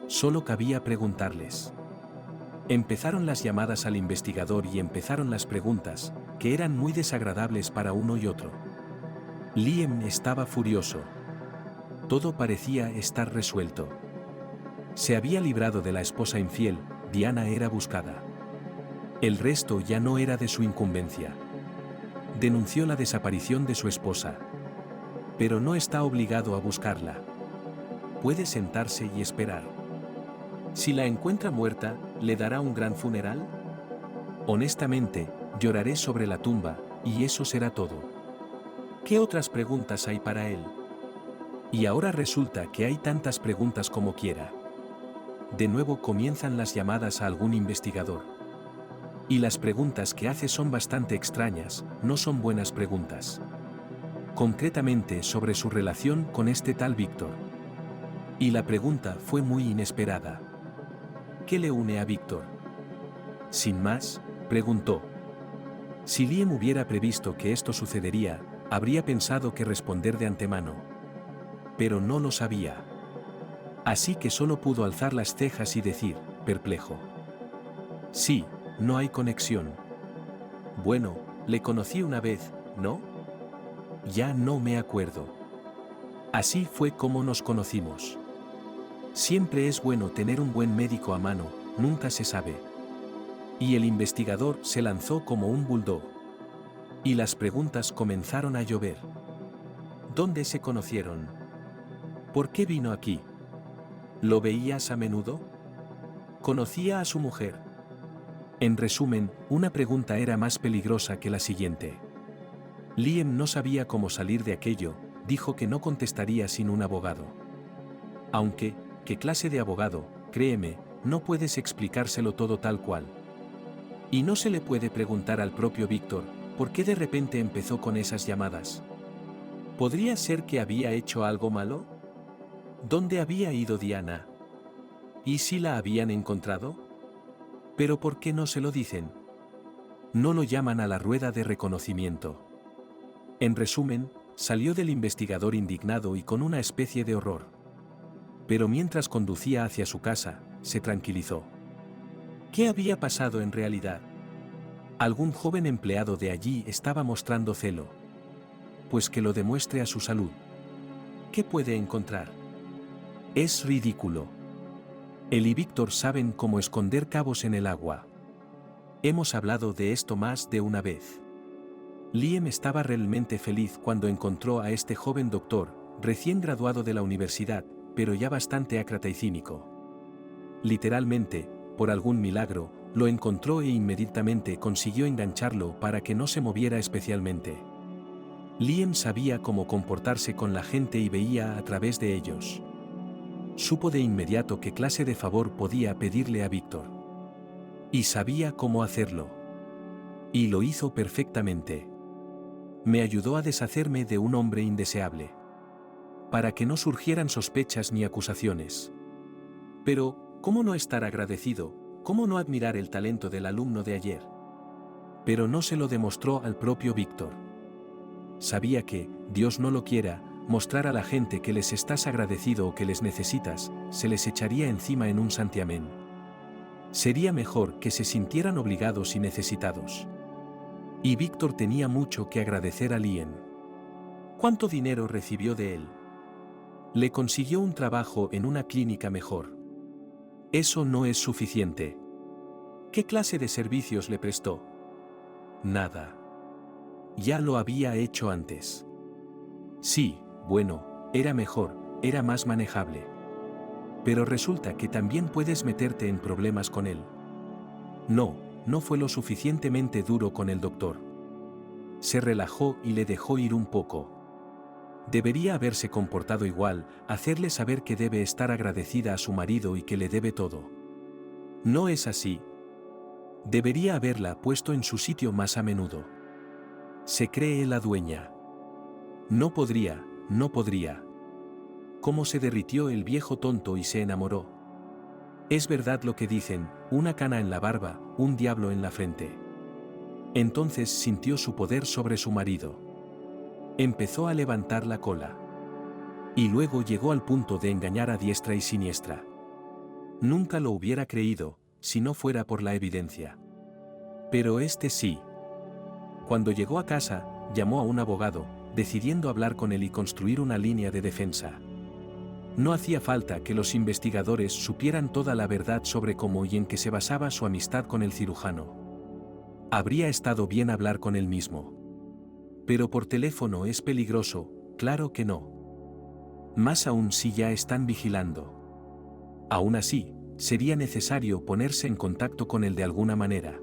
Solo cabía preguntarles. Empezaron las llamadas al investigador y empezaron las preguntas, que eran muy desagradables para uno y otro. Liam estaba furioso. Todo parecía estar resuelto. Se había librado de la esposa infiel, Diana era buscada. El resto ya no era de su incumbencia. Denunció la desaparición de su esposa. Pero no está obligado a buscarla. Puede sentarse y esperar. Si la encuentra muerta, ¿le dará un gran funeral? Honestamente, lloraré sobre la tumba, y eso será todo. ¿Qué otras preguntas hay para él? Y ahora resulta que hay tantas preguntas como quiera. De nuevo comienzan las llamadas a algún investigador. Y las preguntas que hace son bastante extrañas, no son buenas preguntas. Concretamente sobre su relación con este tal Víctor. Y la pregunta fue muy inesperada. ¿Qué le une a Víctor? Sin más, preguntó. Si Liam hubiera previsto que esto sucedería, habría pensado que responder de antemano. Pero no lo sabía. Así que solo pudo alzar las cejas y decir, perplejo. Sí, no hay conexión. Bueno, le conocí una vez, ¿no? Ya no me acuerdo. Así fue como nos conocimos. Siempre es bueno tener un buen médico a mano, nunca se sabe. Y el investigador se lanzó como un bulldog. Y las preguntas comenzaron a llover. ¿Dónde se conocieron? ¿Por qué vino aquí? ¿Lo veías a menudo? ¿Conocía a su mujer? En resumen, una pregunta era más peligrosa que la siguiente. Liam no sabía cómo salir de aquello, dijo que no contestaría sin un abogado. Aunque, ¿qué clase de abogado? Créeme, no puedes explicárselo todo tal cual. Y no se le puede preguntar al propio Víctor, ¿por qué de repente empezó con esas llamadas? ¿Podría ser que había hecho algo malo? ¿Dónde había ido Diana? ¿Y si la habían encontrado? ¿Pero por qué no se lo dicen? No lo llaman a la rueda de reconocimiento. En resumen, salió del investigador indignado y con una especie de horror. Pero mientras conducía hacia su casa, se tranquilizó. ¿Qué había pasado en realidad? Algún joven empleado de allí estaba mostrando celo. Pues que lo demuestre a su salud. ¿Qué puede encontrar? Es ridículo. Él y Víctor saben cómo esconder cabos en el agua. Hemos hablado de esto más de una vez. Liam estaba realmente feliz cuando encontró a este joven doctor, recién graduado de la universidad, pero ya bastante ácrata y cínico. Literalmente, por algún milagro, lo encontró e inmediatamente consiguió engancharlo para que no se moviera especialmente. Liam sabía cómo comportarse con la gente y veía a través de ellos. Supo de inmediato qué clase de favor podía pedirle a Víctor. Y sabía cómo hacerlo. Y lo hizo perfectamente. Me ayudó a deshacerme de un hombre indeseable. Para que no surgieran sospechas ni acusaciones. Pero, ¿cómo no estar agradecido? ¿Cómo no admirar el talento del alumno de ayer? Pero no se lo demostró al propio Víctor. Sabía que, Dios no lo quiera, mostrar a la gente que les estás agradecido o que les necesitas, se les echaría encima en un santiamén. Sería mejor que se sintieran obligados y necesitados. Y Víctor tenía mucho que agradecer a Liam. ¿Cuánto dinero recibió de él? Le consiguió un trabajo en una clínica mejor. Eso no es suficiente. ¿Qué clase de servicios le prestó? Nada. Ya lo había hecho antes. Sí, bueno, era mejor, era más manejable. Pero resulta que también puedes meterte en problemas con él. No, no fue lo suficientemente duro con el doctor. Se relajó y le dejó ir un poco. Debería haberse comportado igual, hacerle saber que debe estar agradecida a su marido y que le debe todo. No es así. Debería haberla puesto en su sitio más a menudo. Se cree la dueña. No podría, no podría. Cómo se derritió el viejo tonto y se enamoró. Es verdad lo que dicen, una cana en la barba, un diablo en la frente. Entonces sintió su poder sobre su marido. Empezó a levantar la cola. Y luego llegó al punto de engañar a diestra y siniestra. Nunca lo hubiera creído, si no fuera por la evidencia. Pero este sí. Cuando llegó a casa, llamó a un abogado, decidiendo hablar con él y construir una línea de defensa. No hacía falta que los investigadores supieran toda la verdad sobre cómo y en qué se basaba su amistad con el cirujano. Habría estado bien hablar con él mismo. Pero por teléfono es peligroso, claro que no. Más aún si ya están vigilando. Aún así, sería necesario ponerse en contacto con él de alguna manera.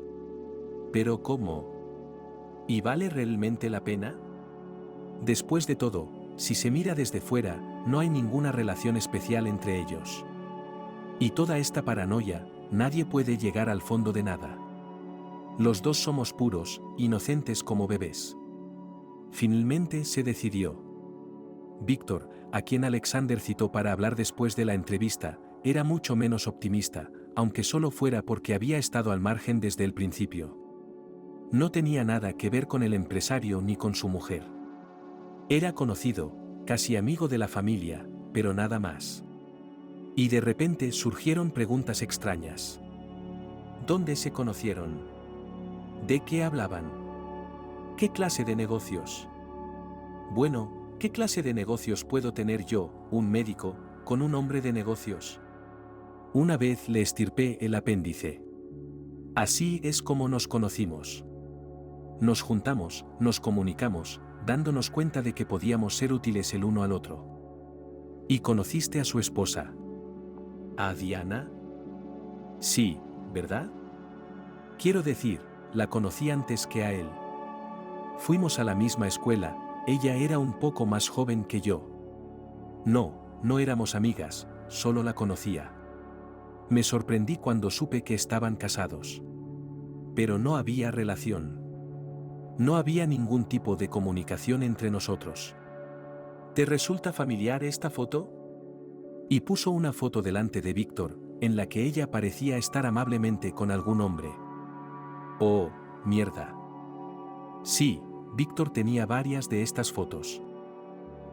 Pero ¿cómo? ¿Y vale realmente la pena? Después de todo, si se mira desde fuera, no hay ninguna relación especial entre ellos. Y toda esta paranoia, nadie puede llegar al fondo de nada. Los dos somos puros, inocentes como bebés. Finalmente se decidió. Víctor, a quien Alexander citó para hablar después de la entrevista, era mucho menos optimista, aunque solo fuera porque había estado al margen desde el principio. No tenía nada que ver con el empresario ni con su mujer. Era conocido, casi amigo de la familia, pero nada más. Y de repente surgieron preguntas extrañas. ¿Dónde se conocieron? ¿De qué hablaban? ¿Qué clase de negocios? Bueno, ¿qué clase de negocios puedo tener yo, un médico, con un hombre de negocios? Una vez le extirpé el apéndice. Así es como nos conocimos. Nos juntamos, nos comunicamos, dándonos cuenta de que podíamos ser útiles el uno al otro. ¿Y conociste a su esposa? ¿A Diana? Sí, ¿verdad? Quiero decir, la conocí antes que a él. Fuimos a la misma escuela, ella era un poco más joven que yo. No éramos amigas, solo la conocía. Me sorprendí cuando supe que estaban casados. Pero no había relación. No había ningún tipo de comunicación entre nosotros. ¿Te resulta familiar esta foto? Y puso una foto delante de Víctor, en la que ella parecía estar amablemente con algún hombre. Oh, mierda. Sí, Víctor tenía varias de estas fotos.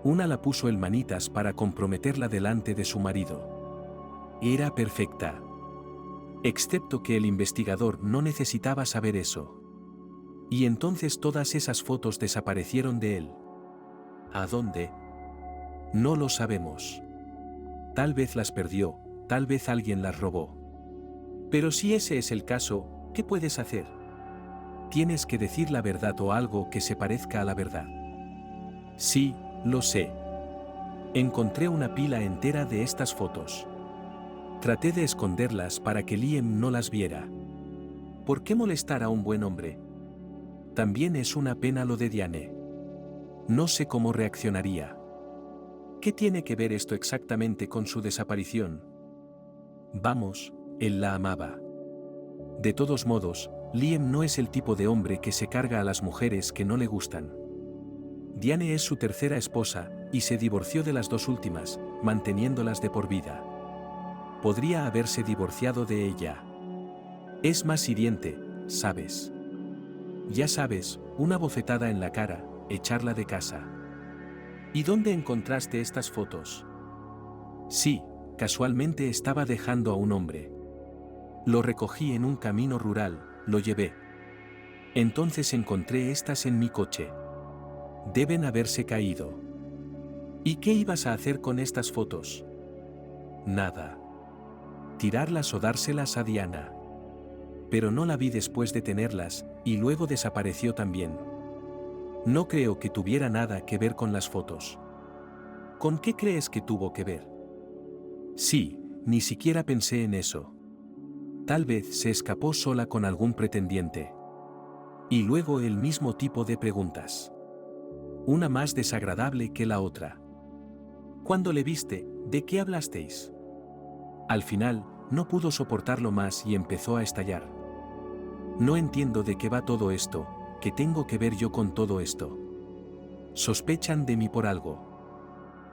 Una la puso el manitas para comprometerla delante de su marido. Era perfecta. Excepto que el investigador no necesitaba saber eso. Y entonces todas esas fotos desaparecieron de él. ¿A dónde? No lo sabemos. Tal vez las perdió, tal vez alguien las robó. Pero si ese es el caso, ¿qué puedes hacer? Tienes que decir la verdad o algo que se parezca a la verdad. Sí, lo sé. Encontré una pila entera de estas fotos. Traté de esconderlas para que Liam no las viera. ¿Por qué molestar a un buen hombre? También es una pena lo de Diane. No sé cómo reaccionaría. ¿Qué tiene que ver esto exactamente con su desaparición? Vamos, él la amaba. De todos modos, Liam no es el tipo de hombre que se carga a las mujeres que no le gustan. Diane es su tercera esposa, y se divorció de las dos últimas, manteniéndolas de por vida. Podría haberse divorciado de ella. Es más hiriente, ¿sabes? Ya sabes, una bofetada en la cara, echarla de casa. ¿Y dónde encontraste estas fotos? Sí, casualmente estaba dejando a un hombre. Lo recogí en un camino rural, lo llevé. Entonces encontré estas en mi coche. Deben haberse caído. ¿Y qué ibas a hacer con estas fotos? Nada. Tirarlas o dárselas a Diana. Pero no la vi después de tenerlas, y luego desapareció también. No creo que tuviera nada que ver con las fotos. ¿Con qué crees que tuvo que ver? Sí, ni siquiera pensé en eso. Tal vez se escapó sola con algún pretendiente. Y luego el mismo tipo de preguntas. Una más desagradable que la otra. ¿Cuándo le viste? ¿De qué hablasteis? Al final, no pudo soportarlo más y empezó a estallar. No entiendo de qué va todo esto, ¿qué tengo que ver yo con todo esto? ¿Sospechan de mí por algo?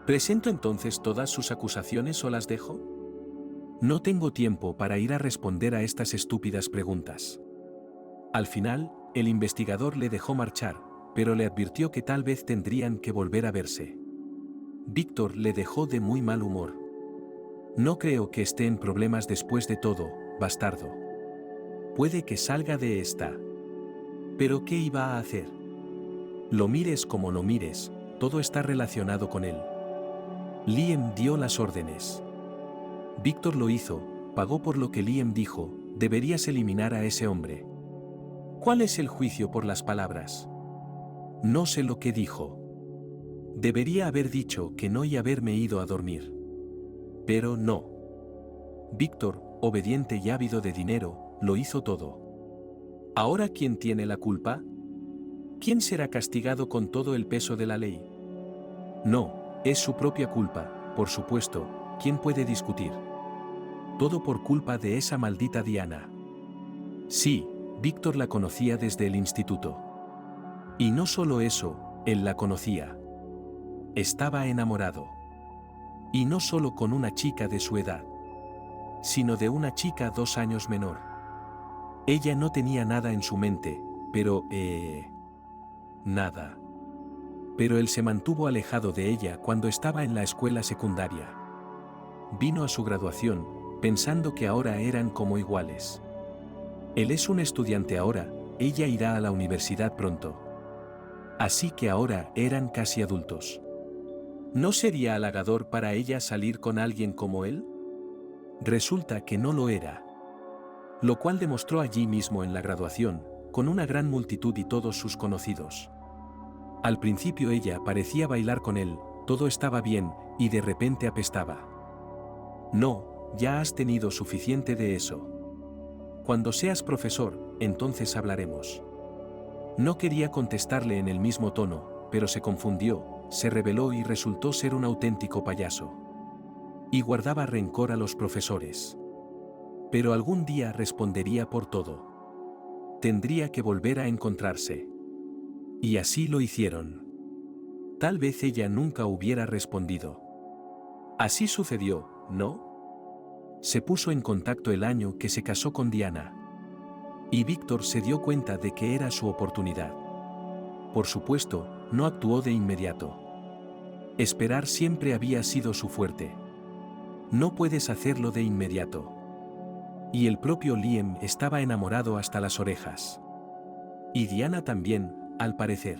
¿Presento entonces todas sus acusaciones o las dejo? No tengo tiempo para ir a responder a estas estúpidas preguntas. Al final, el investigador le dejó marchar, pero le advirtió que tal vez tendrían que volver a verse. Víctor le dejó de muy mal humor. No creo que esté en problemas después de todo, bastardo. Puede que salga de esta. ¿Pero qué iba a hacer? Lo mires como lo mires, todo está relacionado con él. Liam dio las órdenes. Víctor lo hizo, pagó por lo que Liam dijo, deberías eliminar a ese hombre. ¿Cuál es el juicio por las palabras? No sé lo que dijo. Debería haber dicho que no y haberme ido a dormir. Pero no. Víctor, obediente y ávido de dinero, lo hizo todo. ¿Ahora quién tiene la culpa? ¿Quién será castigado con todo el peso de la ley? No, es su propia culpa, por supuesto, ¿quién puede discutir? Todo por culpa de esa maldita Diana. Sí, Víctor la conocía desde el instituto. Y no solo eso, él la conocía. Estaba enamorado. Y no solo con una chica de su edad, sino de una chica 2 años menor. Ella no tenía nada en su mente, pero, nada. Pero él se mantuvo alejado de ella cuando estaba en la escuela secundaria. Vino a su graduación, pensando que ahora eran como iguales. Él es un estudiante ahora, ella irá a la universidad pronto. Así que ahora eran casi adultos. ¿No sería halagador para ella salir con alguien como él? Resulta que no lo era. Lo cual demostró allí mismo en la graduación, con una gran multitud y todos sus conocidos. Al principio ella parecía bailar con él, todo estaba bien, y de repente apestaba. No, ya has tenido suficiente de eso. Cuando seas profesor, entonces hablaremos. No quería contestarle en el mismo tono, pero se confundió, se rebeló y resultó ser un auténtico payaso. Y guardaba rencor a los profesores. Pero algún día respondería por todo. Tendría que volver a encontrarse. Y así lo hicieron. Tal vez ella nunca hubiera respondido. Así sucedió, ¿no? Se puso en contacto el año que se casó con Diana. Y Víctor se dio cuenta de que era su oportunidad. Por supuesto, no actuó de inmediato. Esperar siempre había sido su fuerte. No puedes hacerlo de inmediato. Y el propio Liam estaba enamorado hasta las orejas. Y Diana también, al parecer.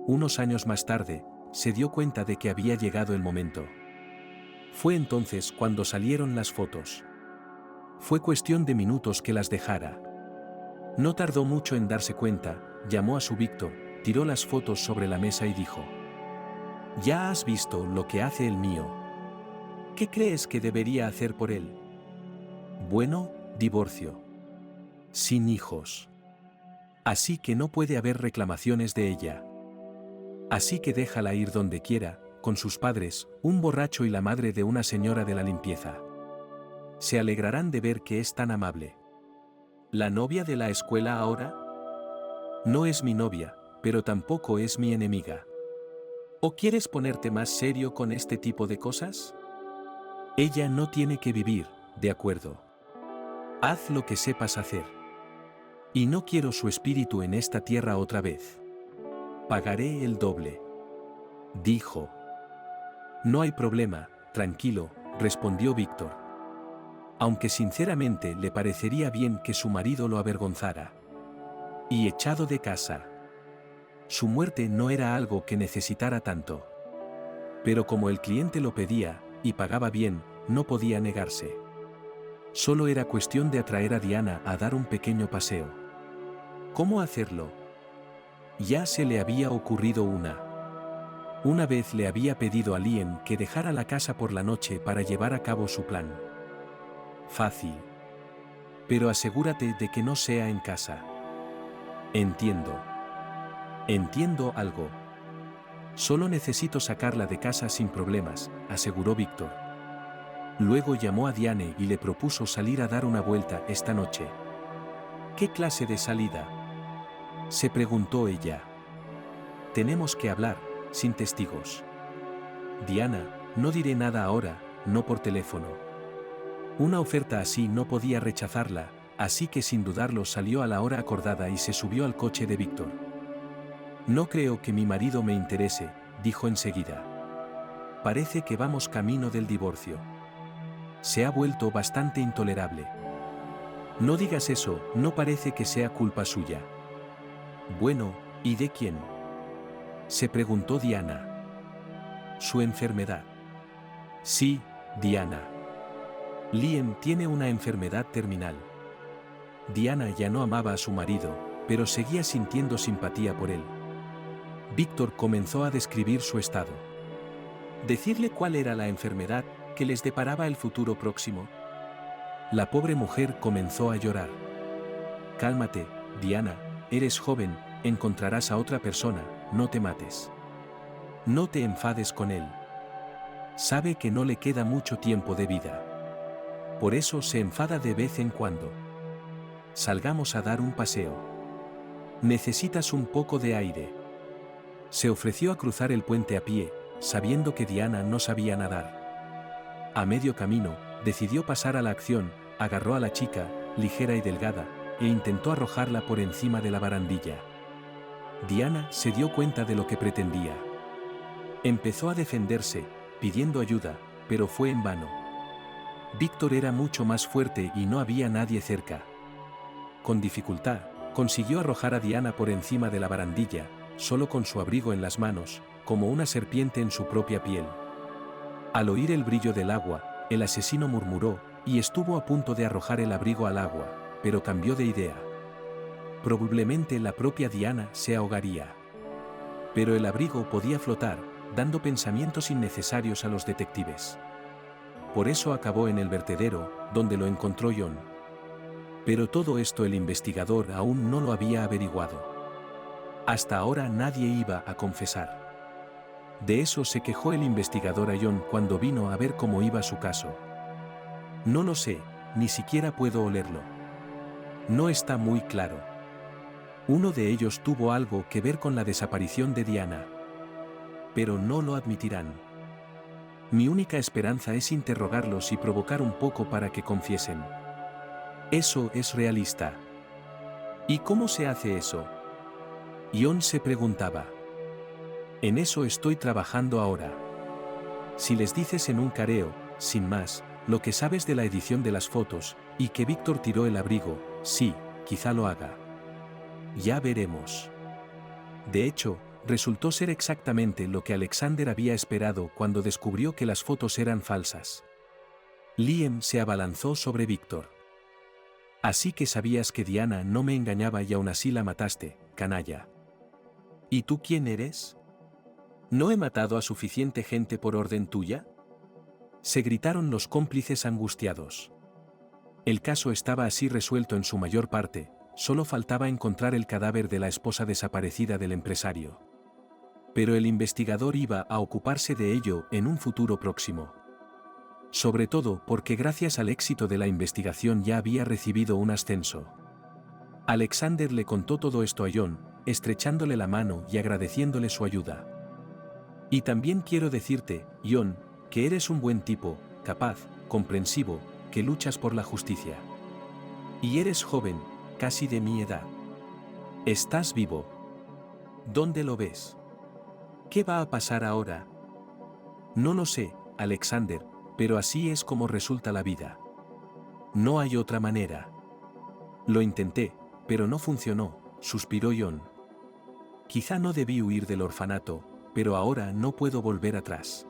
Unos años más tarde, se dio cuenta de que había llegado el momento. Fue entonces cuando salieron las fotos. Fue cuestión de minutos que las dejara. No tardó mucho en darse cuenta, llamó a su Víctor, tiró las fotos sobre la mesa y dijo: «Ya has visto lo que hace el mío. ¿Qué crees que debería hacer por él?» «Bueno, divorcio. Sin hijos. Así que no puede haber reclamaciones de ella. Así que déjala ir donde quiera, con sus padres, un borracho y la madre de una señora de la limpieza. Se alegrarán de ver que es tan amable. ¿La novia de la escuela ahora? No es mi novia, pero tampoco es mi enemiga. ¿O quieres ponerte más serio con este tipo de cosas? Ella no tiene que vivir, de acuerdo. Haz lo que sepas hacer. Y no quiero su espíritu en esta tierra otra vez. Pagaré el doble», dijo. «No hay problema, tranquilo», respondió Víctor. Aunque sinceramente le parecería bien que su marido lo avergonzara. Y echado de casa. Su muerte no era algo que necesitara tanto. Pero como el cliente lo pedía, y pagaba bien, no podía negarse. Solo era cuestión de atraer a Diana a dar un pequeño paseo. ¿Cómo hacerlo? Ya se le había ocurrido Una vez le había pedido a Liam que dejara la casa por la noche para llevar a cabo su plan. Fácil. Pero asegúrate de que no sea en casa. Entiendo. Entiendo algo. Solo necesito sacarla de casa sin problemas, aseguró Víctor. Luego llamó a Diane y le propuso salir a dar una vuelta esta noche. ¿Qué clase de salida?, se preguntó ella. Tenemos que hablar, sin testigos. Diana, no diré nada ahora, no por teléfono. Una oferta así no podía rechazarla, así que sin dudarlo salió a la hora acordada y se subió al coche de Víctor. No creo que mi marido me interese, dijo enseguida. Parece que vamos camino del divorcio. Se ha vuelto bastante intolerable. No digas eso, no parece que sea culpa suya. Bueno, ¿y de quién?, se preguntó Diana. Su enfermedad. Sí, Diana. Liam tiene una enfermedad terminal. Diana ya no amaba a su marido, pero seguía sintiendo simpatía por él. Víctor comenzó a describir su estado. ¿Decirle cuál era la enfermedad que les deparaba el futuro próximo? La pobre mujer comenzó a llorar. Cálmate, Diana, eres joven, encontrarás a otra persona, no te mates. No te enfades con él. Sabe que no le queda mucho tiempo de vida. Por eso se enfada de vez en cuando. Salgamos a dar un paseo. Necesitas un poco de aire. Se ofreció a cruzar el puente a pie, sabiendo que Diana no sabía nadar. A medio camino, decidió pasar a la acción, agarró a la chica, ligera y delgada, e intentó arrojarla por encima de la barandilla. Diana se dio cuenta de lo que pretendía. Empezó a defenderse, pidiendo ayuda, pero fue en vano. Víctor era mucho más fuerte y no había nadie cerca. Con dificultad, consiguió arrojar a Diana por encima de la barandilla, solo con su abrigo en las manos, como una serpiente en su propia piel. Al oír el brillo del agua, el asesino murmuró, y estuvo a punto de arrojar el abrigo al agua, pero cambió de idea. Probablemente la propia Diana se ahogaría. Pero el abrigo podía flotar, dando pensamientos innecesarios a los detectives. Por eso acabó en el vertedero, donde lo encontró John. Pero todo esto el investigador aún no lo había averiguado. Hasta ahora nadie iba a confesar. De eso se quejó el investigador a John cuando vino a ver cómo iba su caso. No lo sé, ni siquiera puedo olerlo. No está muy claro. Uno de ellos tuvo algo que ver con la desaparición de Diana. Pero no lo admitirán. Mi única esperanza es interrogarlos y provocar un poco para que confiesen. Eso es realista. ¿Y cómo se hace eso? John se preguntaba. En eso estoy trabajando ahora. Si les dices en un careo, sin más, lo que sabes de la edición de las fotos, y que Víctor tiró el abrigo, sí, quizá lo haga. Ya veremos. De hecho, resultó ser exactamente lo que Alexander había esperado cuando descubrió que las fotos eran falsas. Liam se abalanzó sobre Víctor. Así que sabías que Diana no me engañaba y aún así la mataste, canalla. ¿Y tú quién eres? ¿No he matado a suficiente gente por orden tuya? Se gritaron los cómplices angustiados. El caso estaba así resuelto en su mayor parte, solo faltaba encontrar el cadáver de la esposa desaparecida del empresario. Pero el investigador iba a ocuparse de ello en un futuro próximo. Sobre todo porque gracias al éxito de la investigación ya había recibido un ascenso. Alexander le contó todo esto a John, estrechándole la mano y agradeciéndole su ayuda. Y también quiero decirte, John, que eres un buen tipo, capaz, comprensivo, que luchas por la justicia. Y eres joven, casi de mi edad. Estás vivo. ¿Dónde lo ves? ¿Qué va a pasar ahora? No lo sé, Alexander, pero así es como resulta la vida. No hay otra manera. Lo intenté, pero no funcionó, suspiró John. Quizá no debí huir del orfanato, pero ahora no puedo volver atrás.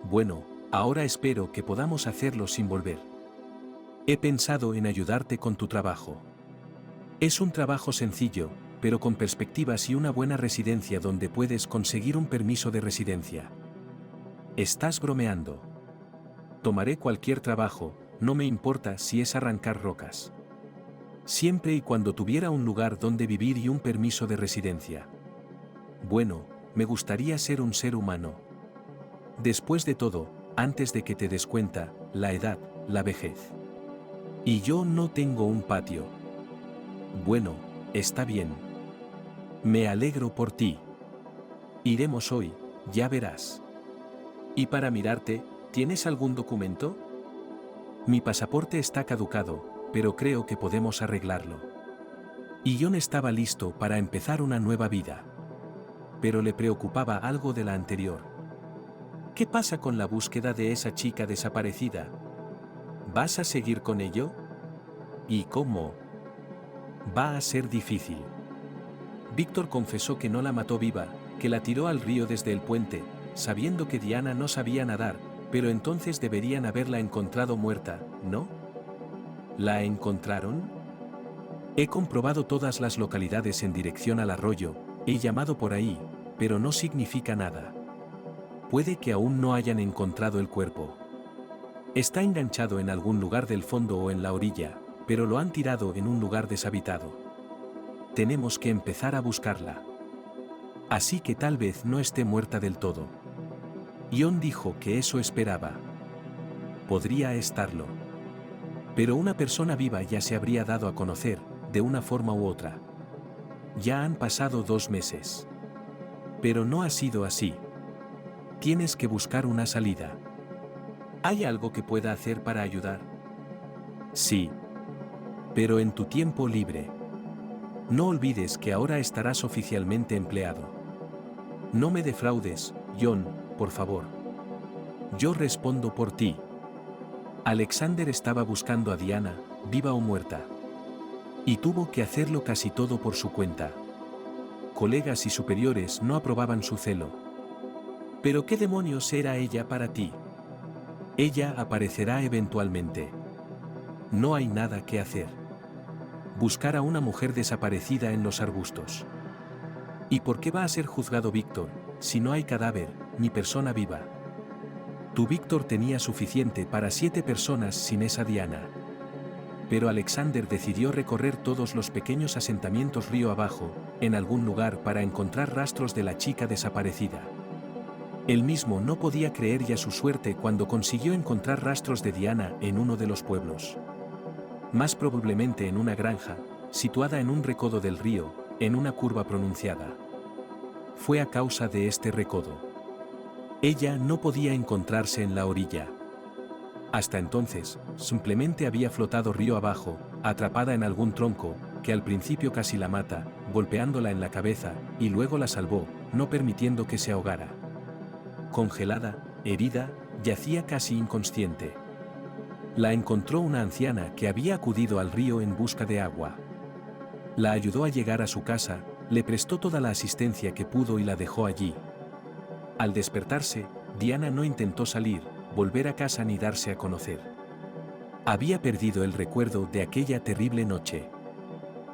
Bueno, ahora espero que podamos hacerlo sin volver. He pensado en ayudarte con tu trabajo. Es un trabajo sencillo, pero con perspectivas y una buena residencia donde puedes conseguir un permiso de residencia. Estás bromeando. Tomaré cualquier trabajo, no me importa si es arrancar rocas. Siempre y cuando tuviera un lugar donde vivir y un permiso de residencia. Bueno, me gustaría ser un ser humano. Después de todo, antes de que te des cuenta, la edad, la vejez. Y yo no tengo un patio. Bueno, está bien. Me alegro por ti. Iremos hoy, ya verás. ¿Y para mirarte, tienes algún documento? Mi pasaporte está caducado, pero creo que podemos arreglarlo. Y John estaba listo para empezar una nueva vida. Pero le preocupaba algo de la anterior. ¿Qué pasa con la búsqueda de esa chica desaparecida? ¿Vas a seguir con ello? ¿Y cómo? Va a ser difícil. Víctor confesó que no la mató viva, que la tiró al río desde el puente, sabiendo que Diana no sabía nadar, pero entonces deberían haberla encontrado muerta, ¿no? ¿La encontraron? He comprobado todas las localidades en dirección al arroyo, he llamado por ahí, pero no significa nada. Puede que aún no hayan encontrado el cuerpo. Está enganchado en algún lugar del fondo o en la orilla, pero lo han tirado en un lugar deshabitado. Tenemos que empezar a buscarla. Así que tal vez no esté muerta del todo. John dijo que eso esperaba. Podría estarlo. Pero una persona viva ya se habría dado a conocer, de una forma u otra. Ya han pasado 2 meses. Pero no ha sido así. Tienes que buscar una salida. ¿Hay algo que pueda hacer para ayudar? Sí. Pero en tu tiempo libre. No olvides que ahora estarás oficialmente empleado. No me defraudes, John, por favor. Yo respondo por ti. Alexander estaba buscando a Diana, viva o muerta. Y tuvo que hacerlo casi todo por su cuenta. Colegas y superiores no aprobaban su celo. ¿Pero qué demonios era ella para ti? Ella aparecerá eventualmente. No hay nada que hacer. Buscar a una mujer desaparecida en los arbustos. ¿Y por qué va a ser juzgado Víctor, si no hay cadáver, ni persona viva? Tu Víctor tenía suficiente para 7 personas sin esa Diana. Pero Alexander decidió recorrer todos los pequeños asentamientos río abajo, en algún lugar para encontrar rastros de la chica desaparecida. Él mismo no podía creer ya su suerte cuando consiguió encontrar rastros de Diana en uno de los pueblos. Más probablemente en una granja, situada en un recodo del río, en una curva pronunciada. Fue a causa de este recodo. Ella no podía encontrarse en la orilla. Hasta entonces, simplemente había flotado río abajo, atrapada en algún tronco, que al principio casi la mata, golpeándola en la cabeza, y luego la salvó, no permitiendo que se ahogara. Congelada, herida, yacía casi inconsciente. La encontró una anciana que había acudido al río en busca de agua. La ayudó a llegar a su casa, le prestó toda la asistencia que pudo y la dejó allí. Al despertarse, Diana no intentó salir, volver a casa ni darse a conocer. Había perdido el recuerdo de aquella terrible noche.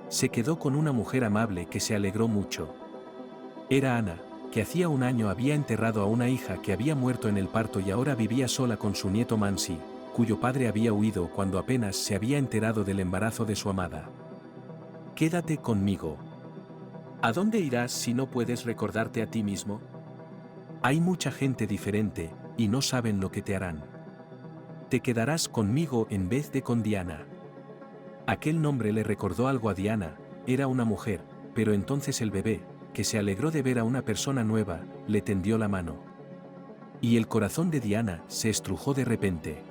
Se quedó con una mujer amable que se alegró mucho. Era Ana, que hacía un año había enterrado a una hija que había muerto en el parto y ahora vivía sola con su nieto Mansi, cuyo padre había huido cuando apenas se había enterado del embarazo de su amada. Quédate conmigo. ¿A dónde irás si no puedes recordarte a ti mismo? Hay mucha gente diferente, y no saben lo que te harán. Te quedarás conmigo en vez de con Diana. Aquel nombre le recordó algo a Diana, era una mujer, pero entonces el bebé, que se alegró de ver a una persona nueva, le tendió la mano. Y el corazón de Diana se estrujó de repente.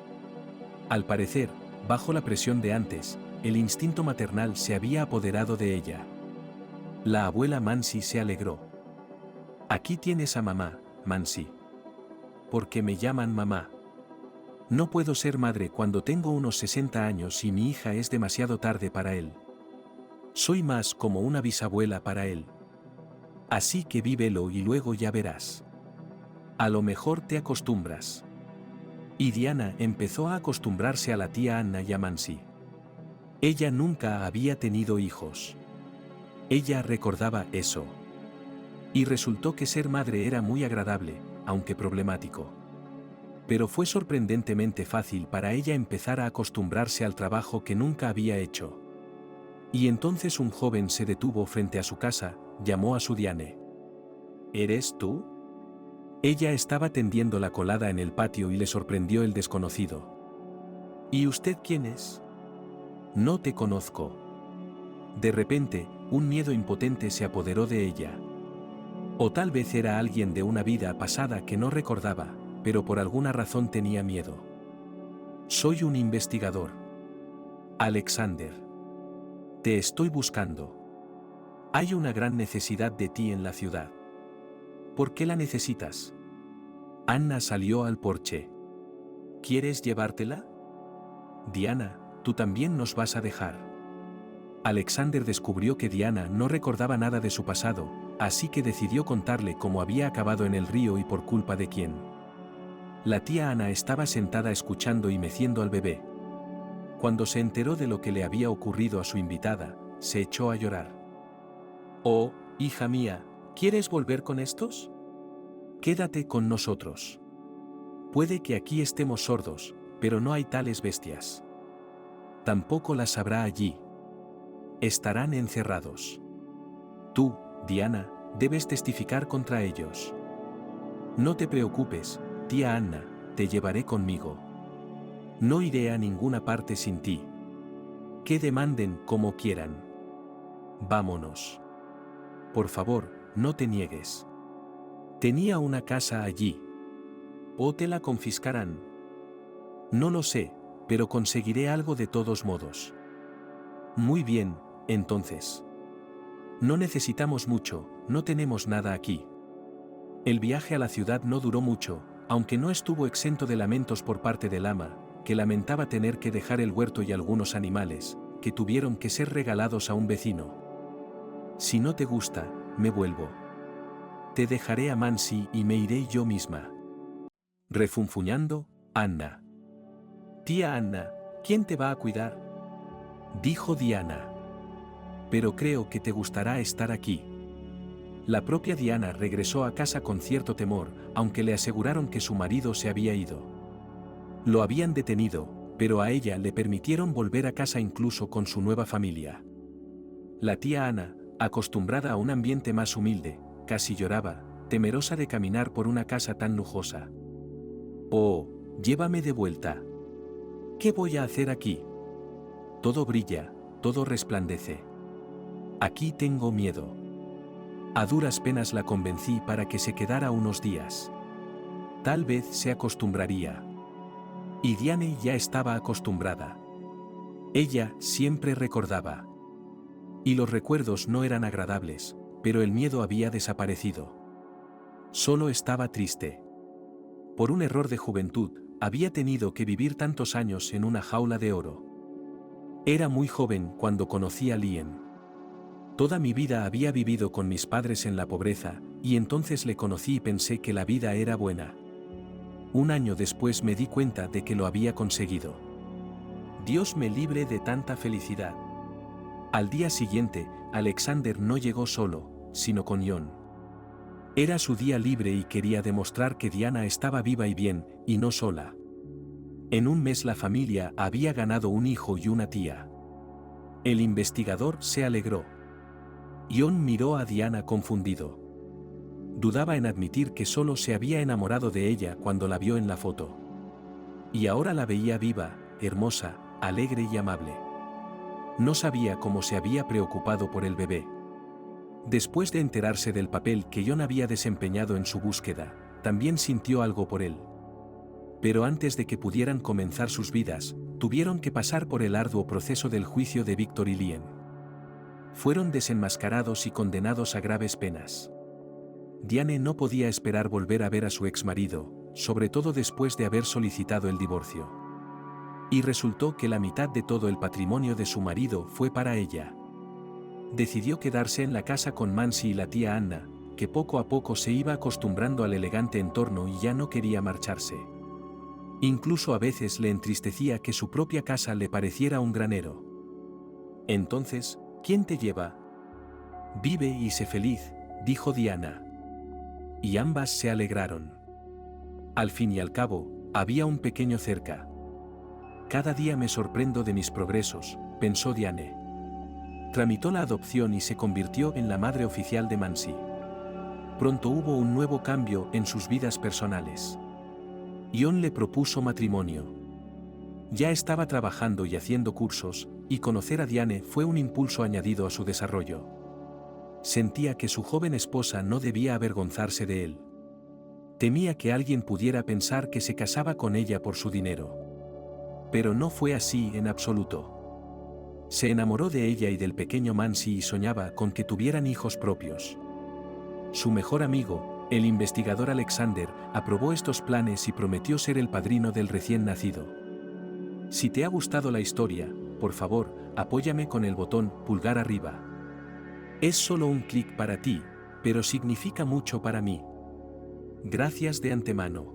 Al parecer, bajo la presión de antes, el instinto maternal se había apoderado de ella. La abuela Mansi se alegró. Aquí tienes a mamá, Mansi. ¿Por qué me llaman mamá? No puedo ser madre cuando tengo unos 60 años y mi hija es demasiado tarde para él. Soy más como una bisabuela para él. Así que vívelo y luego ya verás. A lo mejor te acostumbras. Y Diana empezó a acostumbrarse a la tía Anna y a Mansi. Ella nunca había tenido hijos. Ella recordaba eso. Y resultó que ser madre era muy agradable, aunque problemático. Pero fue sorprendentemente fácil para ella empezar a acostumbrarse al trabajo que nunca había hecho. Y entonces un joven se detuvo frente a su casa, llamó a su Diane. ¿Eres tú? Ella estaba tendiendo la colada en el patio y le sorprendió el desconocido. ¿Y usted quién es? No te conozco. De repente, un miedo impotente se apoderó de ella. O tal vez era alguien de una vida pasada que no recordaba, pero por alguna razón tenía miedo. Soy un investigador. Alexander. Te estoy buscando. Hay una gran necesidad de ti en la ciudad. ¿Por qué la necesitas? Anna salió al porche. ¿Quieres llevártela? Diana, tú también nos vas a dejar. Alexander descubrió que Diana no recordaba nada de su pasado, así que decidió contarle cómo había acabado en el río y por culpa de quién. La tía Ana estaba sentada escuchando y meciendo al bebé. Cuando se enteró de lo que le había ocurrido a su invitada, se echó a llorar. Oh, hija mía, ¿quieres volver con estos? Quédate con nosotros. Puede que aquí estemos sordos, pero no hay tales bestias. Tampoco las habrá allí. Estarán encerrados. Tú, Diana, debes testificar contra ellos. No te preocupes, tía Anna, te llevaré conmigo. No iré a ninguna parte sin ti. Que demanden como quieran. Vámonos. Por favor, no te niegues. Tenía una casa allí. ¿O te la confiscarán? No lo sé, pero conseguiré algo de todos modos. Muy bien, entonces. No necesitamos mucho, no tenemos nada aquí. El viaje a la ciudad no duró mucho, aunque no estuvo exento de lamentos por parte del ama, que lamentaba tener que dejar el huerto y algunos animales, que tuvieron que ser regalados a un vecino. Si no te gusta, me vuelvo. Te dejaré a Mansi y me iré yo misma. Refunfuñando, Anna. Tía Anna, ¿quién te va a cuidar? Dijo Diana. Pero creo que te gustará estar aquí. La propia Diana regresó a casa con cierto temor, aunque le aseguraron que su marido se había ido. Lo habían detenido, pero a ella le permitieron volver a casa incluso con su nueva familia. La tía Ana, acostumbrada a un ambiente más humilde, casi lloraba, temerosa de caminar por una casa tan lujosa. «Oh, llévame de vuelta. ¿Qué voy a hacer aquí? Todo brilla, todo resplandece. Aquí tengo miedo». A duras penas la convencí para que se quedara unos días. Tal vez se acostumbraría. Y Diane ya estaba acostumbrada. Ella siempre recordaba. Y los recuerdos no eran agradables, pero el miedo había desaparecido. Solo estaba triste. Por un error de juventud, había tenido que vivir tantos años en una jaula de oro. Era muy joven cuando conocí a Lien. Toda mi vida había vivido con mis padres en la pobreza, y entonces le conocí y pensé que la vida era buena. Un año después me di cuenta de que lo había conseguido. Dios me libre de tanta felicidad. Al día siguiente, Alexander no llegó solo, sino con Jon. Era su día libre y quería demostrar que Diana estaba viva y bien, y no sola. En un mes la familia había ganado un hijo y una tía. El investigador se alegró. Jon miró a Diana confundido. Dudaba en admitir que solo se había enamorado de ella cuando la vio en la foto. Y ahora la veía viva, hermosa, alegre y amable. No sabía cómo se había preocupado por el bebé. Después de enterarse del papel que Jon había desempeñado en su búsqueda, también sintió algo por él. Pero antes de que pudieran comenzar sus vidas, tuvieron que pasar por el arduo proceso del juicio de Victor y Lien. Fueron desenmascarados y condenados a graves penas. Diane no podía esperar volver a ver a su exmarido, sobre todo después de haber solicitado el divorcio. Y resultó que la mitad de todo el patrimonio de su marido fue para ella. Decidió quedarse en la casa con Mansi y la tía Anna, que poco a poco se iba acostumbrando al elegante entorno y ya no quería marcharse. Incluso a veces le entristecía que su propia casa le pareciera un granero. Entonces, ¿quién te lleva? Vive y sé feliz, dijo Diana. Y ambas se alegraron. Al fin y al cabo, había un pequeño cerca. Cada día me sorprendo de mis progresos, pensó Diane. Tramitó la adopción y se convirtió en la madre oficial de Mansi. Pronto hubo un nuevo cambio en sus vidas personales. Jon le propuso matrimonio. Ya estaba trabajando y haciendo cursos, y conocer a Diane fue un impulso añadido a su desarrollo. Sentía que su joven esposa no debía avergonzarse de él. Temía que alguien pudiera pensar que se casaba con ella por su dinero. Pero no fue así en absoluto. Se enamoró de ella y del pequeño Mansi y soñaba con que tuvieran hijos propios. Su mejor amigo, el investigador Alexander, aprobó estos planes y prometió ser el padrino del recién nacido. Si te ha gustado la historia, por favor, apóyame con el botón pulgar arriba. Es solo un clic para ti, pero significa mucho para mí. Gracias de antemano.